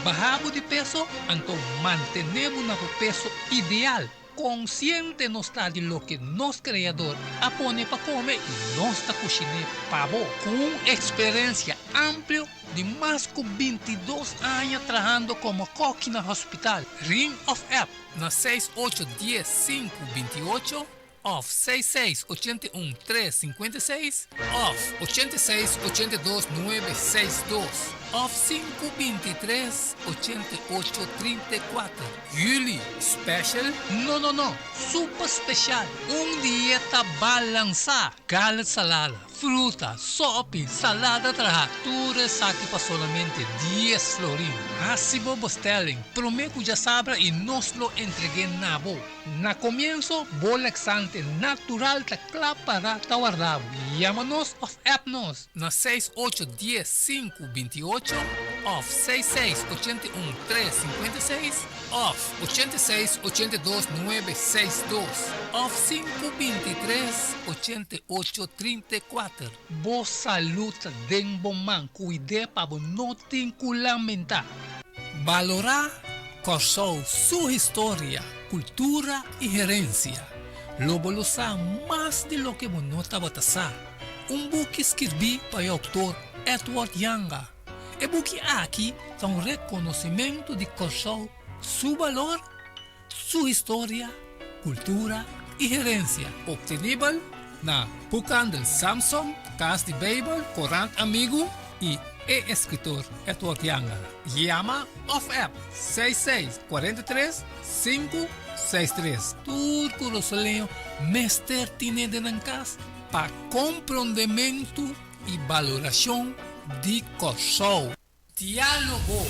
barrabo de peso, então mantenemos o peso ideal. Consciente não está de lo que nosso criador apone para comer e nós está cozinhando pavo com experiência ampla de mais de 22 anos trabalhando como coque no hospital. Ring of App na 6810-528 off 6681-356 off 8682-962 off 523-8834 Julie Special? Não, super special. Dieta balançada, gallet salada, fruta, sopa, salada tudo aqui para somente 10 florin. Assim vos telling, prometo já sabe e nós lo entreguei na boa. Na comienzo, bolexante natural ta para ta guardado. Llámanos of appnos na 6810-528 off 6681-356 off 8682-962 off 523-8834. Boa saúde den bom man, cuide para não ter que lamentar. Valorar Corsou sua história, cultura e gerência. Lobo lo sabe mais de lo que não estava a book escrevi para o autor Edward Yanga. E book aqui é reconhecimento de Corsou, seu valor, sua história, cultura e gerência. Obtenível na Pucan del Samsung, Casa de Babel, Corant Amigo e escritor Edward Yanga. Llama of App 6643-563. Turco Rosaleo, Mester Tinede Nancas, para compreendimento e valoração de Corsou. Diálogo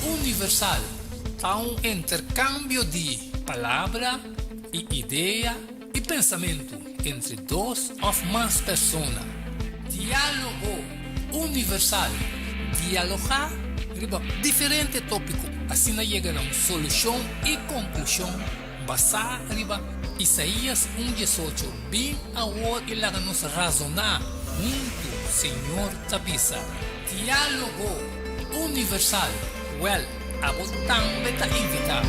Universal, há intercâmbio de palavra e ideia e pensamento entre duas ou mais pessoas. Diálogo universal. Dialogar sobre diferentes tópicos. Assim chega a uma solução e conclusão basada em Isaías 1:18. Bem agora e lá nos razonar muito, Senhor Tabisa. Diálogo universal. Well, a botão beta invitar.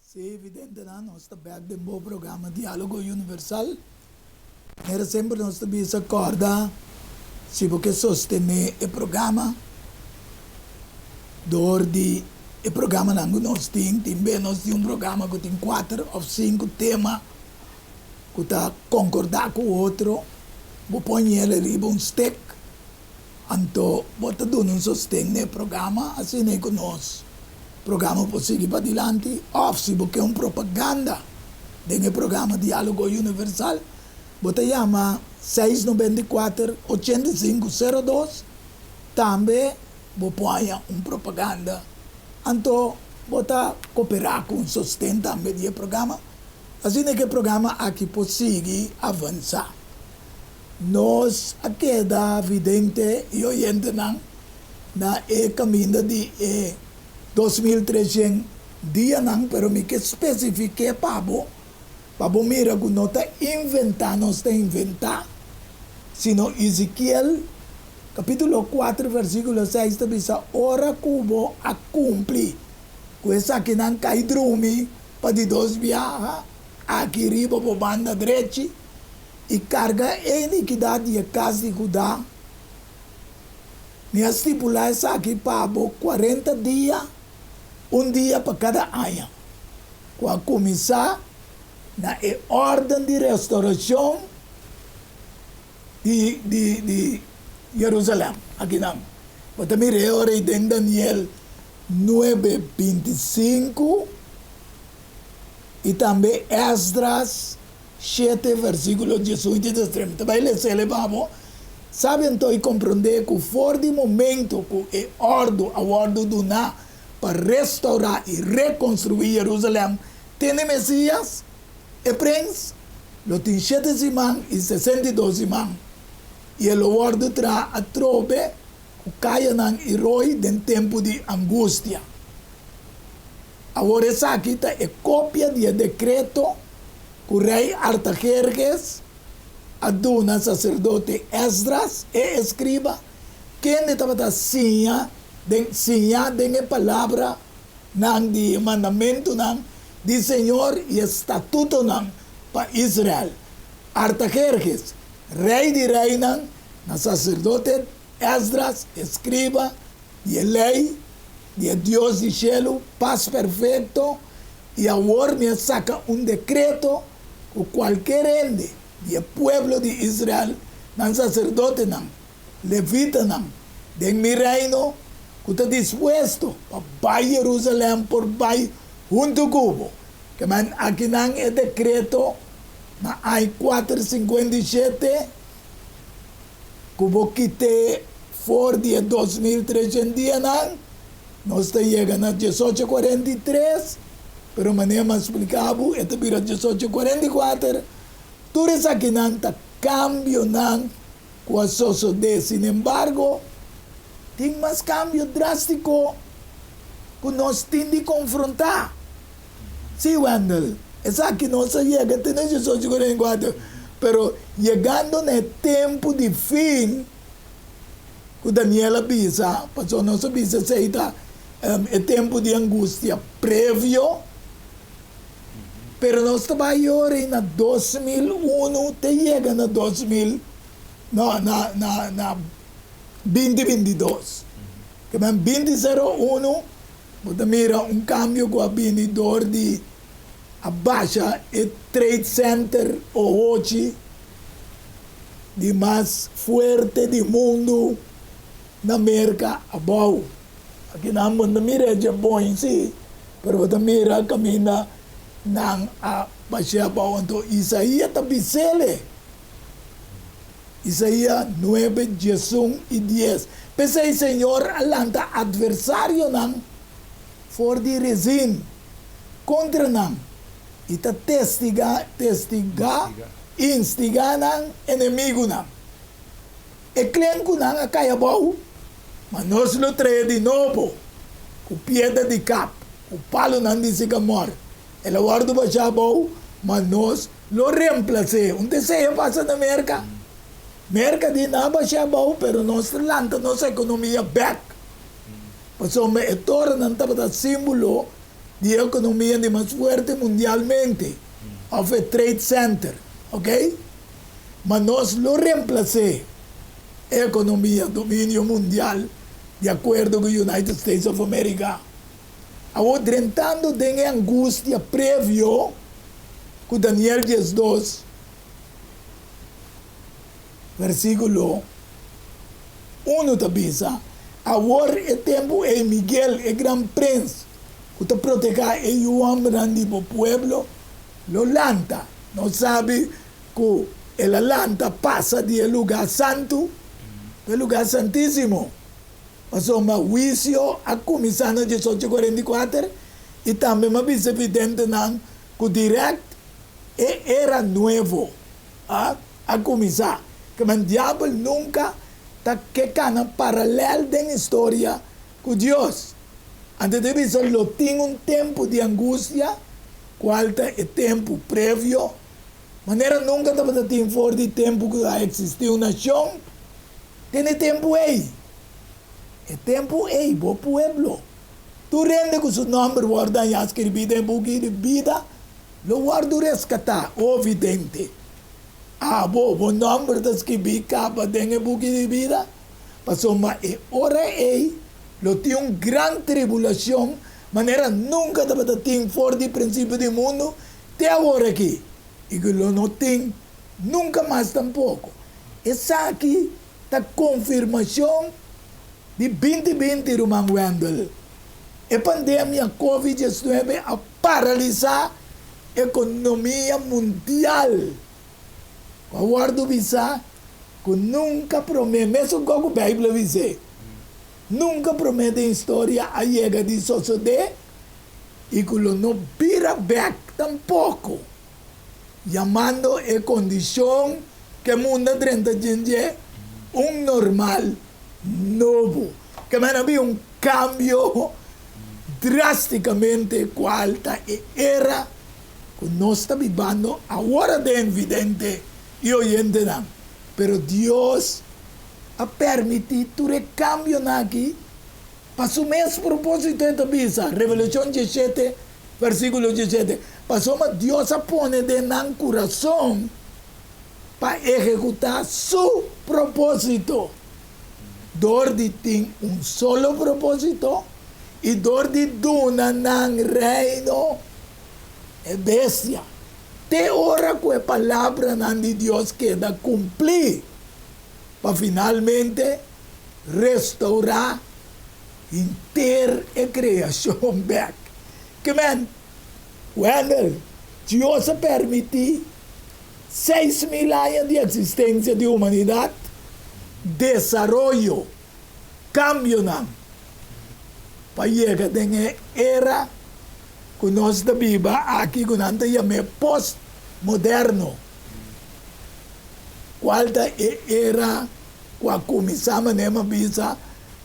Sim, evidente, nós estamos de um bom programa Diálogo Universal. Era sempre nós estamos acordar se você sostener o programa. Doordi o programa não nós temos um programa que tem 4 ou 5 temas que está concordar com o outro. Vou pôr ele ali um stick. Então, vou estar dando sostém no programa, assim é que nós. O programa pode seguir para adiante. Ou se você é propaganda do programa Diálogo Universal, você chama 694-8502. Também vou pôr propaganda. Então, vou cooperar com o sustento também do programa. Assim é que o programa aqui pode seguir avançar. Nós, aqui é evidente e oriente na caminho de 2.300 dias, pero me que especifique para mira que não está inventando, não está inventar, sino Ezequiel, capítulo 4, versículo 6, está dizendo, ora cubo a cumprir, com essa que não cai dormir, para de 2 viajar, aqui riba para banda direita, e carga a iniquidade e a casa de Judá. Me estipular isso aqui para 40 dias, um dia para cada ano. Quando começar na ordem de restauração de Jerusalém. Aqui não. Mas me reorei em Daniel 9:25 e também Esdras 7, versículo 18 e 30. Também les elevamos. Sabe então compreender que for de momento que a ordem do na para restaurar e reconstruir Jerusalém, tem Messias, e Prince, lo tem 7 semanas e 62 semanas. E ele ordem tra a trobe, que caia na herói do tempo de angústia. Agora essa aqui é cópia do decreto que o rei Artajerjes aduna sacerdote Esdras e escriba quem estava sinha de palavra nang de mandamento nang de Senhor e estatuto nang para Israel. Artajerjes, rei de rei nang na sacerdote Esdras escriba de lei de Deus de cielo, paz perfeito e agora me saca decreto que qualquer ende do pueblo de Israel, não sacerdote não, levita não, de mi reino, que está disposto para Jerusalém por bai junto cubo, que man aqui não é decreto, na AI 457, cubo quite for de 2.300 dias não, nós está chegando a 1843, pero maneira explicado, é vira 1844, tudo isso aqui não está cambiando com a sociedade. Sin embargo, tem mais cambio drástico que nós temos de confrontar. Sim, Wendel, isso aqui não chega até 1844, pero chegando no tempo de fim, que Daniela avisa, passou nossa avisa, é tempo de angústia prévio, pero nós trabalhamos em 2001, até chega na 2000, na 2022. Que em 2001, você mira cambio com a vendedor de abaixa o Trade Center hoje, de mais forte do mundo, na América, abaixo. Aqui na mira é bom em si, pero você mira caminha nang baixa abaixo. Então, Isaías está bisele. Isaías 9, 11 y 10. Pese el Señor alanta adversario nan for di rezin contra nan. Ita instiga nan enemigo nan. E clen ku nan akayabau, manos lo trae de novo, ku piedra de cap, ku palo nan di sigamor. El aguardo bachabau, manos lo reemplace. Un deseo pasa na América. América di na bachabau, pero nostra lanta, nossa economia back. Paso me etora nan tabata símbolo de economia de mais fuerte mundialmente. Of a trade center. Ok? Manos lo reemplace. Economia, dominio mundial, de acordo com os United States of America. Agora, drentando de angústia prévio, com Daniel 12, versículo 1, tabisa, agora é tempo e Miguel, é grande príncipe, que te proteger e o homem do pueblo, lo lanta, não sabe que ela lanta passa de lugar santo, el lugar santíssimo. Passou uma juízo a começar no 1844 e também uma vice-presidente que direct era novo a começar. Que o diabo nunca está quecando paralelo da história com Deus. Antes de isso, ele tinha tempo de angústia, qual é o tempo prévio. Maneira nunca estava tendo fora de tempo que existiu uma nação. Tem tempo aí. É tempo aí, bom pueblo. Tu rende com seu nome guarda e escrevido em book de vida, lo guardo rescatar, evidente. Bom nome está escrevido capa em book de vida, passou uma hora aí, lo tinha uma grande tribulação, maneira nunca estava tendo fora de princípio do mundo, até agora aqui. E que lo não tem, nunca mais tampouco. Essa aqui a confirmação de 2020, Roman Wendell. A pandemia Covid-19 a paralisar a economia mundial. Aguardo visar que nunca promete, mesmo que a Bíblia diz, nunca promete a história a chega de suceder e que não vira back tampouco. Chamando a condição que o mundo 30 gente normal novo. Que havia cambio drasticamente qual era que nós estamos vivendo agora de evidente e oyente não. Pero Deus a permitido o cambio aqui para o mesmo propósito de visa. Revelação 17, versículo 17. Passou, mas Deus a pone de nan coração para executar su propósito. Dor de tem solo propósito e dor de duna nan reino é bestia. Te hora que a palavra de Deus queda cumprir para finalmente restaurar inteira a criação back. Que man, quando Deus permitir 6.000 anos de existência de humanidade, desarrollo, cambio não. Para chegar a era que nós vivemos aqui, que nós chamamos pós-moderno. Qual era que começamos a visa,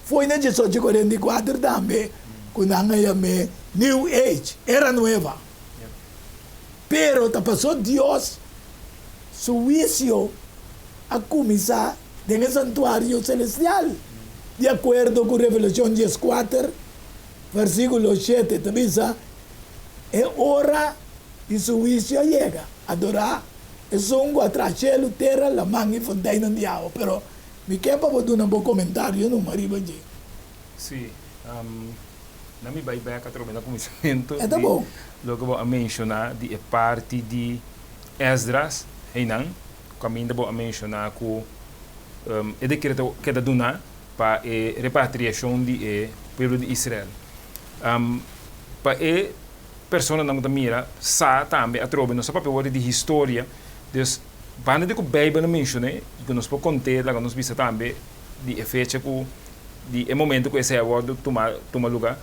foi em 1844 também, que nós chamamos New Age, era nova. Pero passou Deus, su juicio a começar no santuário celestial. De acordo com Revelação 14, versículo 7, diz: é hora de su juicio chega. Adorar é songo atrás cielo, terra, la mão e fontaine de água. Pero me quer para dar um bom comentário, não mariba de. Sim. Na minha back a trocar no começamento. É tá bom. Logo vou mencionar de parte de Esdras, Heinan, caminho vou mencionar que é decreto que da duna para a repatriação de povo de Israel. Para a pessoa não da mira sa também a trocar no seu papel de história, dus quando a Bíblia menciona, que nós podemos contar, que nós vimos também, de fecha de momento que esse acordo toma lugar,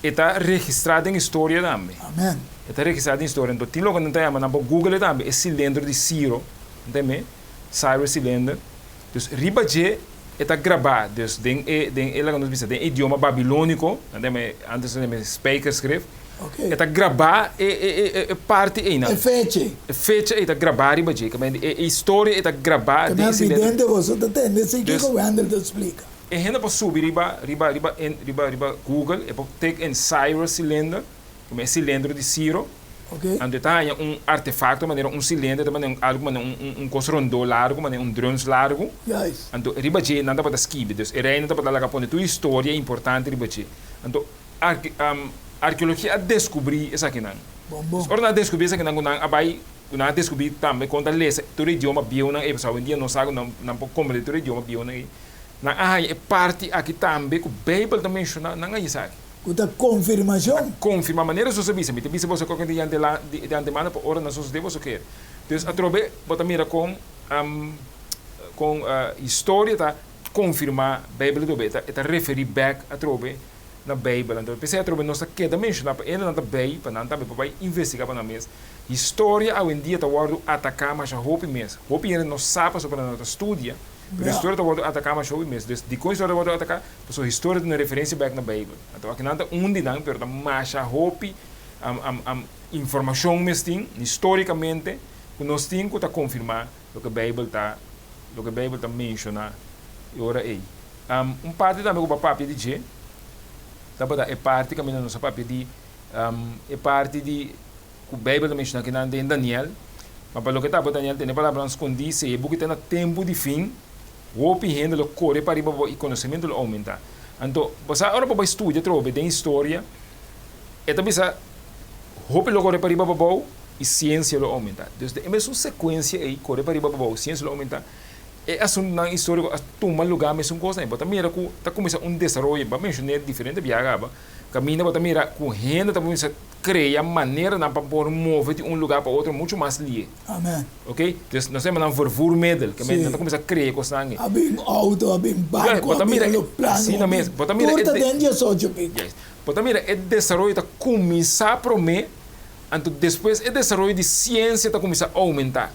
está registrado em história também. Amém. Está registrado em história. Então, tem logo não tem, mas na Google também, é cilindro de Ciro, entende? Ciro cilindro. Então, ribaje está gravado, então, ela que nós vimos, tem idioma babilônico, entende? Antes de speaker escreve. Ok. Está gravado é parte aí, não? É fecha. Fecha está gravado ribaje, a história está gravada. Que é evidente você está tendo, isso que o Wendel te explica. E ainda para subir riba Google, e para ter em Cyrus cilindro, como é cilindro de Ciro, Ok. onde está artefato, maneira cilindro, maneira algo coisa rondo largo, maneira drone largo, Yes. então riba je nada para esquivar, então era ainda para lá para tua história importante riba je, então arqueologia a descobrir essa aqui não. Bom. Ora descobrir essa aqui não, abai na descobrir também quando lê todo idioma bio não é pessoal, dia não sabe não como ler todo idioma bio não na é parte aqui também que o Bíblia também menciona não é isso aqui. Kuta confirmação. Confirma a maneira você bisa, me bisa você qualquer dia de antemano para hora nós devemos o quer. Então a trobe bota mira com história tá confirmar a Bíblia do beta, está referir back a trobe na Bíblia. Então pensei a trobe nossa que da menciona para ela na Bíblia, para não também para investigar para na mesa. História ao em dia tá guardo atacar mas a hope mesmo. Hope ele não sabe sobre a nossa estudia. Pero a história do atacar mais show mesmo. De coisa a história do atacar, a história tem referência back na Bíblia. Então aqui não está de não, pero tá mais a hope, informação mesmo historicamente, que nós temos que confirmar o que a Bíblia está menciona. E ora aí, parte também o papel de G, é parte também da nossa papel de é parte de que a Bíblia menciona que não tem Daniel. Mas para o que está Daniel tem a palavra escondida, se porque tem tempo de fim. O opinião lo corre para o conhecimento lo aumenta. Então, você agora para estudar trobe de história, e também sa hope lo corre para o e ciência lo aumenta. Então, é mesmo sequência aí corre para o ciência lo aumenta. É assunto na história a toma lugar mesmo coisa, então também era que tá começando desenvolvimento, para mencionar diferente viagem, caminha para também era com renda também começa criar maneira para poder mover de lugar para outro muito mais livre. Amém. Ok? Então, nós temos um vervoer medel, que nós começa a criar coisa assim. Abing auto, abing barco, abing plano. Sim, na mesma. Porta dentro só de ping. Porta mira, é desenvolvimento tá começar a promer, então depois é desenvolvimento de ciência tá começar a aumentar.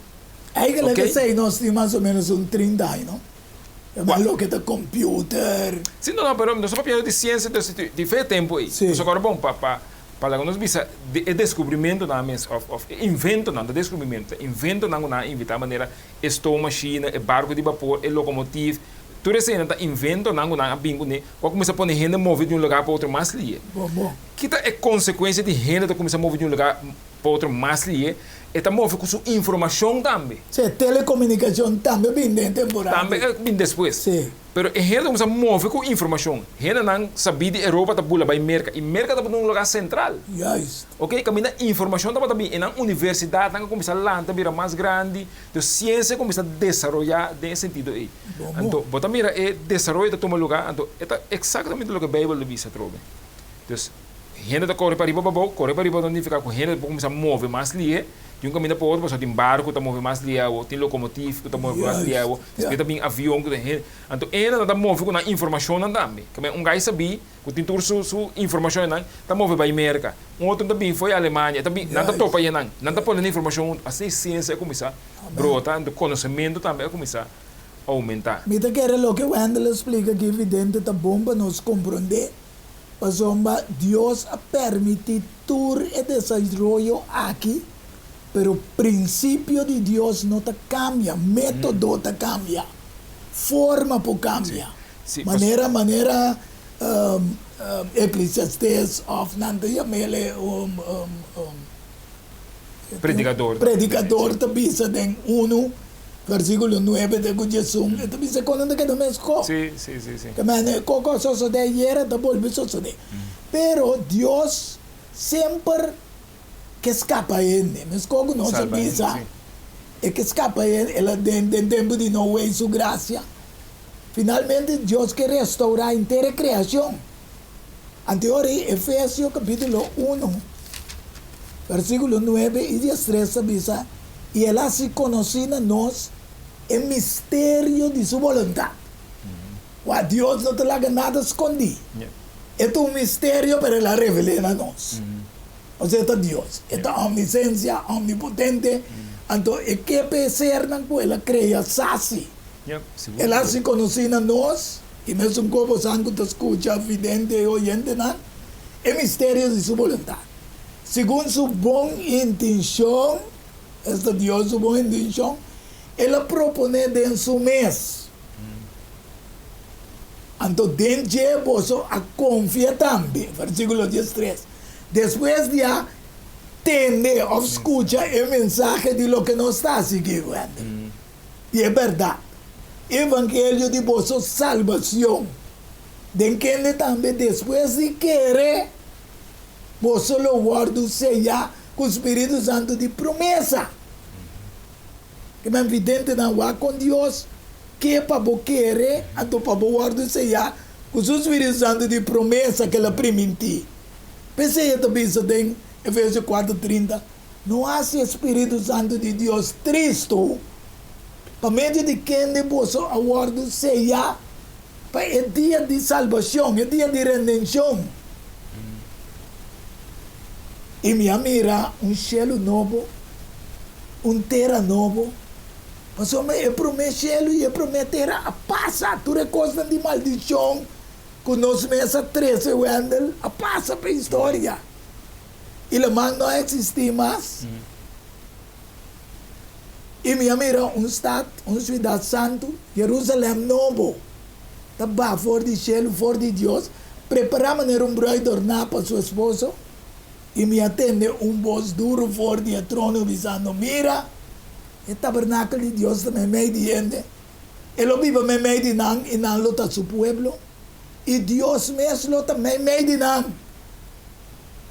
Aí que okay? Sei, nós temos mais ou menos 30 anos, não? É mais lo que é computer. Sim, não, pero nós falamos de ciência de faz tempo aí. Sim. Nós agora bom para nós bisa é descobrimento na mesma invento não, descobrimento, invento não na inventar maneira estou machine, é barco de vapor, é locomotivo. Tudo isso ainda invento não na bingo né. Quando começa a pôr renda mover de lugar para outro mais livre. Bom. Que é consequência de renda que começa a mover de lugar para outro mais livre. E também move com sua informação também. Sim, telecomunicação também bem dentro temporada. Também bem depois. Sim. Pero a gente começa a mover com informação. A gente não sabia de Europa tá pula vai merca e merca tá num lugar central. Yes. Ok, caminha informação tá também na universidade tá começa lá tá vira mais grande, a ciência começa a desenvolver nesse sentido aí. Então, bota mira é desenvolver toma lugar, então é exatamente o que a Bíblia diz a trobe. Então, a gente tá corre para riba onde fica com a gente começa a mover mais ali. De caminho para outro, tem barco que está movendo mais liado, tem locomotivo que está movendo mais liado, tem também avião que tem. Então, ainda está movendo com informação também. Um gajo sabia que tem toda sua informação está movendo para a América. Outro também foi a Alemanha, também não está topa aí não está pondo informação, assim ciência começa a brotar, o conhecimento também começa a aumentar. Me te quer lo que Wendel explica que evidente está bom para nos compreender. Mas Deus a permitir todo o desenvolvimento aqui. Pero o princípio de Deus não te cambia, método te cambia, forma por cambia. Sí, maneira Eclesiastes of Nantayamele predicador. Predicador te bisa den 1 versículo 9 de Jesus, te bisa quando que não mesco. Sim. Que mane coco so de ayer te volve so de. Pero Deus sempre que escapa ele, mas como não se pensa, é que escapa ele, ela tem tempo de não ver sua graça. Finalmente, Deus quer restaurar a inteira criação. Anterior, Efésios capítulo 1, versículo 9 e 13, diz, y Él hace conocer a nos el misterio de su voluntad. A Dios no te la haga nada escondido. Yeah. Esto es un misterio, pero Él la revela a nos. O sea, esto es Dios. Esta omnisciencia, omnipotente. Entonces, ¿qué puede ser? Él crea así. Yep, seguro. Él hace conocer a nos, y mesmo como santo te escucha, vidente, oyente, ¿no? El misterio de su voluntad. Según su buena intención, este Dios, su buena intención, Él la propone en su mes. Entonces, dentro vos a confiar también, versículo 13. Después de entender o escuchar el mensaje de lo que nos está siguiendo. Y es verdad. Evangelio de vos salvación. De entender también después de querer, vos lo guardo sellar con el Espíritu Santo de promesa. Que me evidente na wa con Dios, que para vos querer, então para vos guardo sellar com o Espírito Santo de promessa que ela permitiu. Pensei também isso em Efésios 4:30. Não há esse Espírito Santo de Deus triste, para meio de quem de vos guardo sellar para o dia de salvação, o dia de redenção. E me mira cielo novo, terra novo. Mas eu prometo cielo e eu prometo terra a passa. Tu recosta de maldição. Conosco nessa 13 Wendel, a passa para a história. E o mal não existe mais. E me mira estado, cidade santo, Jerusalém novo. Está fora de cielo, fora de Deus. Preparamos broi dornar para seu esposo. E me atende voz duro fora do trono, dizendo: mira, o tabernáculo de Deus também meio de gente. Ele vive meio de nós e não luta seu pueblo. E Deus mesmo também meio de nós.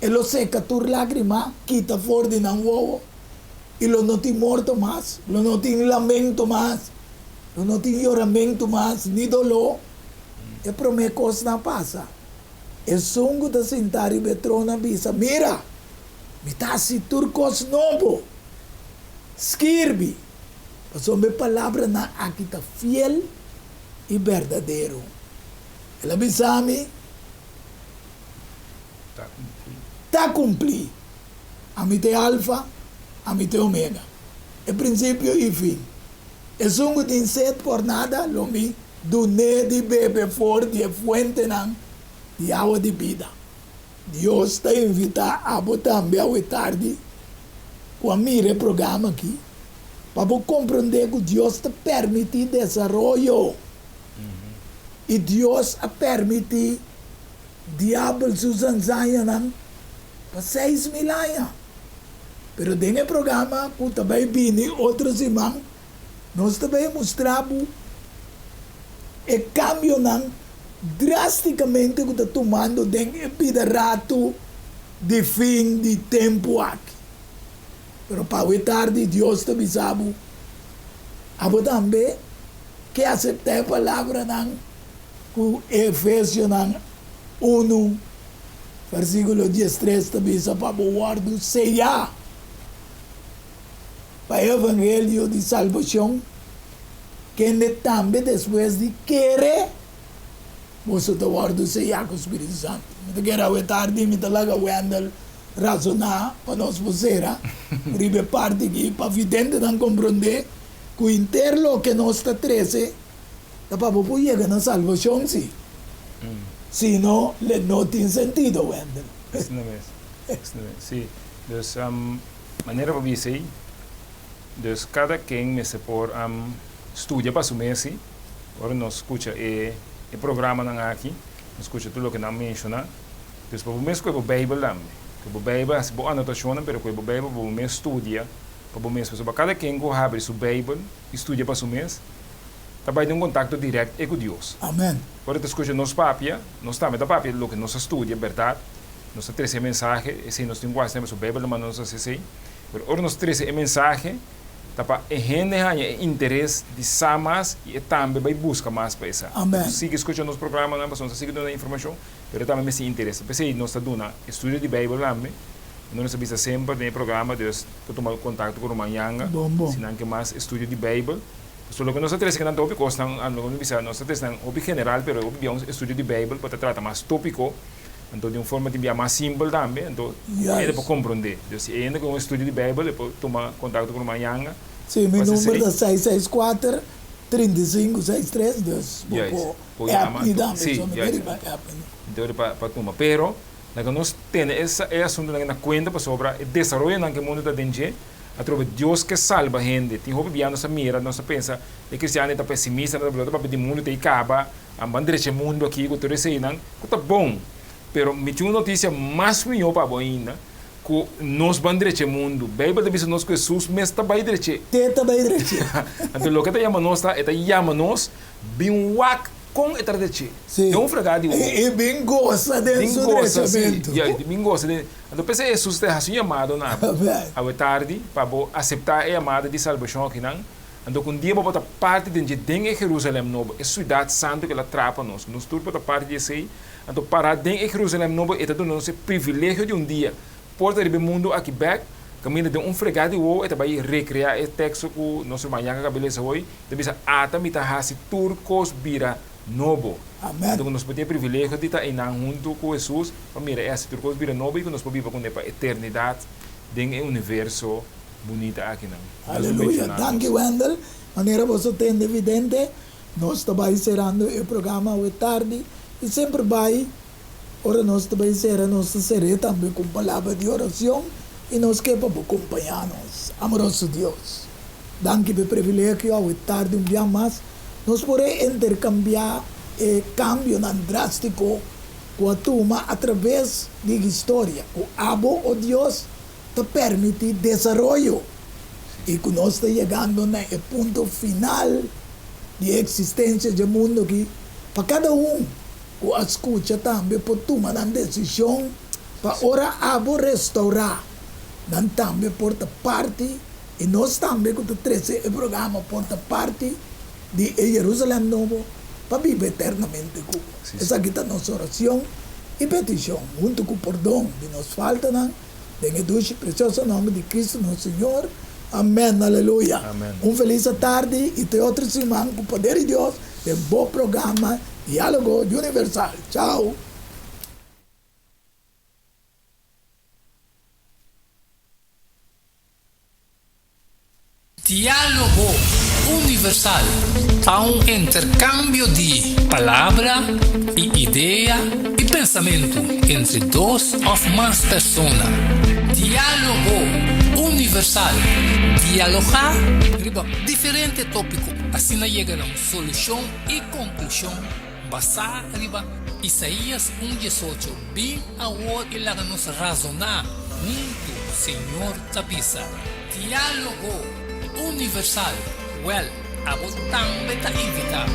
Ele seca tua lágrima, quita fora de nós. E ele não tem morto mais, ele não tem lamento mais, ele não tem choramento mais, nem dolor. E promete coisa não passa. E songo de sentar e betrona bisa, mira, me está se turcos novo. Escreve. Passou minha palavra na aqui está fiel e verdadeiro. Ela avisa-me, está cumprir. A mim tem alfa, a mim tem omega. É princípio e fim. E songo de sede por nada, lo mi do ne de bebe for de fuente não. De água de vida. Deus está invitando a botar também tarde com a mira programa aqui para compreender que Deus te permite desenvolver. E Deus a permite diabo Susan Zayanan para 6.000 anos. Pero nesse programa, que também vini outros irmãos, nós também mostramos o cambio drasticamente que está tomando em vida rato de fim de tempo aqui. Pero para o tarde, Deus te avisava, a também que aceitar a palavra com Efésios 1, versículo 13, te avisa para o guardo sellar para o evangelho de salvação, que também depois de querer você te guarda sellar com o Espírito Santo. Me quero a tarde, me talaga Wendel razonar para nós fazer, ribe parte aqui, para vidente não compreender que o interlo que nós está 13, dá para poder chegar na salvação, sim. Senão, não tem sentido, Wendel. Isso não é. Sim. Então, maneira para dizer, então, cada quem me se por estudia para assumir, agora nós escuta o programa aqui, nós escuta tudo o que nós menciona. Então, para o mês que o Bíblia também. Que o Bíblia é boa anotação, mas que o Bíblia para o mês estudia, para o mês para cada quem que abre sua Bíblia, estudia para o mês, também tem contato direto com Deus. Amém. Agora, escuta nos papia, nós também da papia, o que nós estudia, verdade? Nós temos esse mensagem, se nós temos quase a Bíblia, mas nós assim. Agora, nós temos esse mensagem, para a gente tem interesse de saber mais e também vai buscar mais para isso. Amém. Siga escutando nosso programa, nós estamos seguindo a informação, mas também me interessa. Porque nós estamos dando estudo de Bíblia também, Nós sabemos sempre no programa, Deus, para tomar contato com o Manhanga, Bom. se não que mais estudo de Bíblia. Só que nós temos que não tópicos, nós temos um tópico general, mas um estudo de Bíblia para tratar mais tópico, então de uma forma de mais simples também, então é para compreender. Então, se ainda com um estudo de Bíblia, depois tomar contato com o Manhanga. Sim, meu número é 664 3563, Deus. É apelidado, então para tomar. Pero, nós temos esse assunto na conta para sobre o desenvolvimento que o mundo está dentro. Através de Deus que salva a gente. Tem roupa bem nossa mira, nossa pensa, o cristiano está pessimista, para pedir mundo tem acaba, a bandeira mundo aqui, que tudo isso aí, está bom. Pero me tinha uma notícia mais melhor para ainda, que nós bandeira mundo, Bíblia diz nós que Jesus mesmo está bem direito. Está bem direito. Então o que está chamando nós, bem wak com a tradição. Sim. É um fragado. E bem gosta desse direcionamento. Bem gosta. Então pensa Jesus está assim chamado na à tarde para aceitar a chamada de salvação aqui não. Então um dia para parte de Jerusalém novo, é cidade santa que ela trapa nós. Nós tudo para parte desse aí. Então para dentro de Jerusalém novo é todo nosso privilégio de um dia. Porta do mundo aqui back. Caminho de um fregado e é também recriar o texto que nosso manhã que beleza hoje. Deve ser ata mitahasi turcos bira novo. Amém. Então nós podemos privilégio de estar junto com Jesus para mirar esse turcos bira novo e que nós podemos viver com a eternidade dentro do universo bonito aqui não. Aleluia. Danke Wendel. Maneira você tem evidente, nós estamos encerrando o programa hoje tarde e sempre vai, ora nós estamos encerrando nossa série também com palavra de oração. E nós queremos acompanhar-nos, amoroso Deus. Danke pelo privilégio, ao tarde um dia mais, nós podemos intercambiar cambio drástico com a turma através da história. O abo o Deus te permite desenvolvimento. E que nós estamos chegando no ponto final de existência do mundo que, para cada que escuta também, pode tomar uma decisão para ora abo restaurar. Nós também porta parte, e nós também, com o terceiro programa, porta parte de Jerusalém Novo, para viver eternamente. Essa aqui é a nossa oração e petição, junto com o perdão de nos falta, em o precioso nome de Cristo, nosso Senhor. Amém, aleluia. Amém. Feliz tarde e até outra semana, com o poder de Deus, de bom programa, Diálogo Universal. Tchau. Diálogo Universal há intercâmbio de palavra e ideia e pensamento entre duas ou mais pessoas. Diálogo Universal. Dialogar sobre diferentes tópicos, assim chega a uma solução e conclusão basada em Isaías 1:18. Bem a hora e lá nos razonar junto, Senhor Tapisa. Diálogo Universal. Well, abot também ta invita.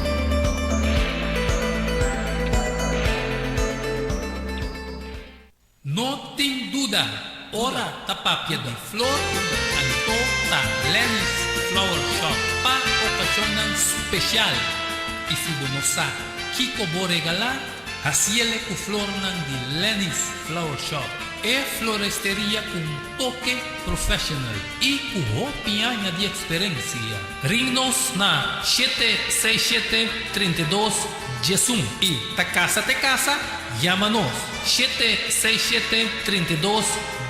Não tem dúvida. Ora tapapia de flor, anto ta Lenny's Flower Shop pa ocasión especial. E se você não sabe que vou regalar, haciele com flor de Lenny's Flower Shop. É floresteria com toque profissional e com roupinha de experiência. Ring-nos na 767-32 Jesum e ta casa te casa, chama-nos 767-32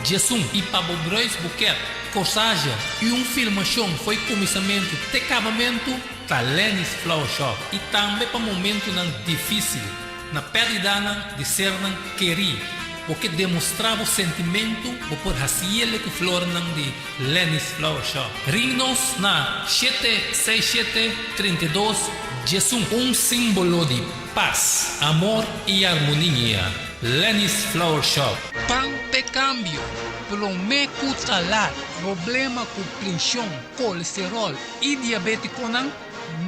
Jesum e para o Brois Buquet, corsagem e filmação foi começamento de acabamento da Lenny's Flower Shop e também para momento difícil, na perda de ser querido. Porque demonstrava o sentimento por haciele que flor de Lenny's Flower Shop. Ring-nos na 767-32 Jesum, símbolo de paz, amor e harmonia. Lenny's Flower Shop. Pante cambio, prometo talar, problema com pressão, colesterol e diabetes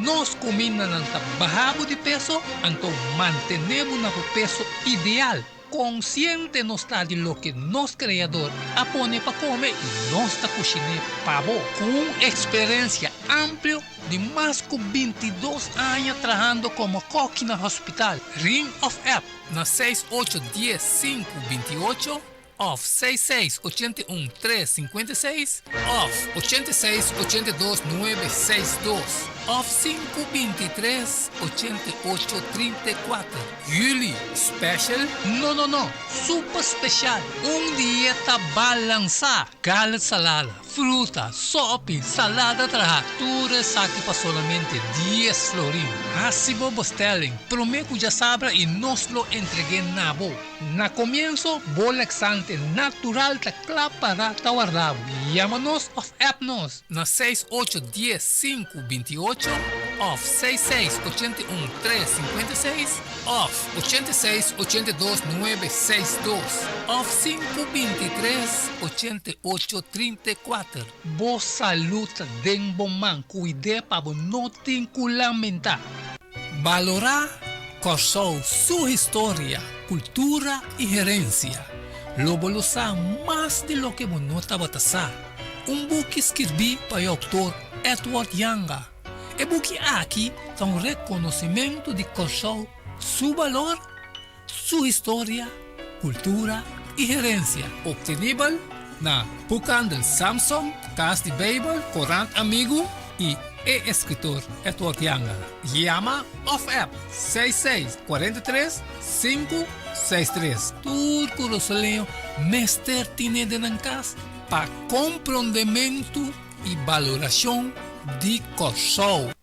nós combinamos bajamos de peso, então mantenemos o peso ideal. Consciente não está de lo que nosso criador apone para comer e nós está cozinhando pavo com experiência ampla de mais de 22 anos trabalhando como coque no hospital. Ring of App na 6810-528 of 6681-356 of 8682-962 of 523-8834. Jullie special? No. Super special. Dieta balança. Carne salada, fruta, sopa, salada tratura, saque para solamente 10 florin. Hasibo Bostelling, prometo já sabra e nos lo entregué na bo. Na comienzo, bolexante natural ta para tawarrabo. Llámanos of appnos na 6810-528 of 6681-356 of 8682-962 of 523-8834. Boa saúde den bom man, cuide para não ter que lamentar. Valorar Corsou sua história, cultura e herencia. Lobo lo sabe mais de lo que não estava a book escrevi para o autor Edward Yanga. E book aqui é reconhecimento de Corsou, seu valor, sua história, cultura e herencia. Obtenível na Bucan del Samsung, Casa de Bible, Corant Amigo e escritor Edward Yanga. Llama of app 6643-563. Turco Rosaleo, Mester Tine de Nancas, para compreendimento e valoração de Corsou.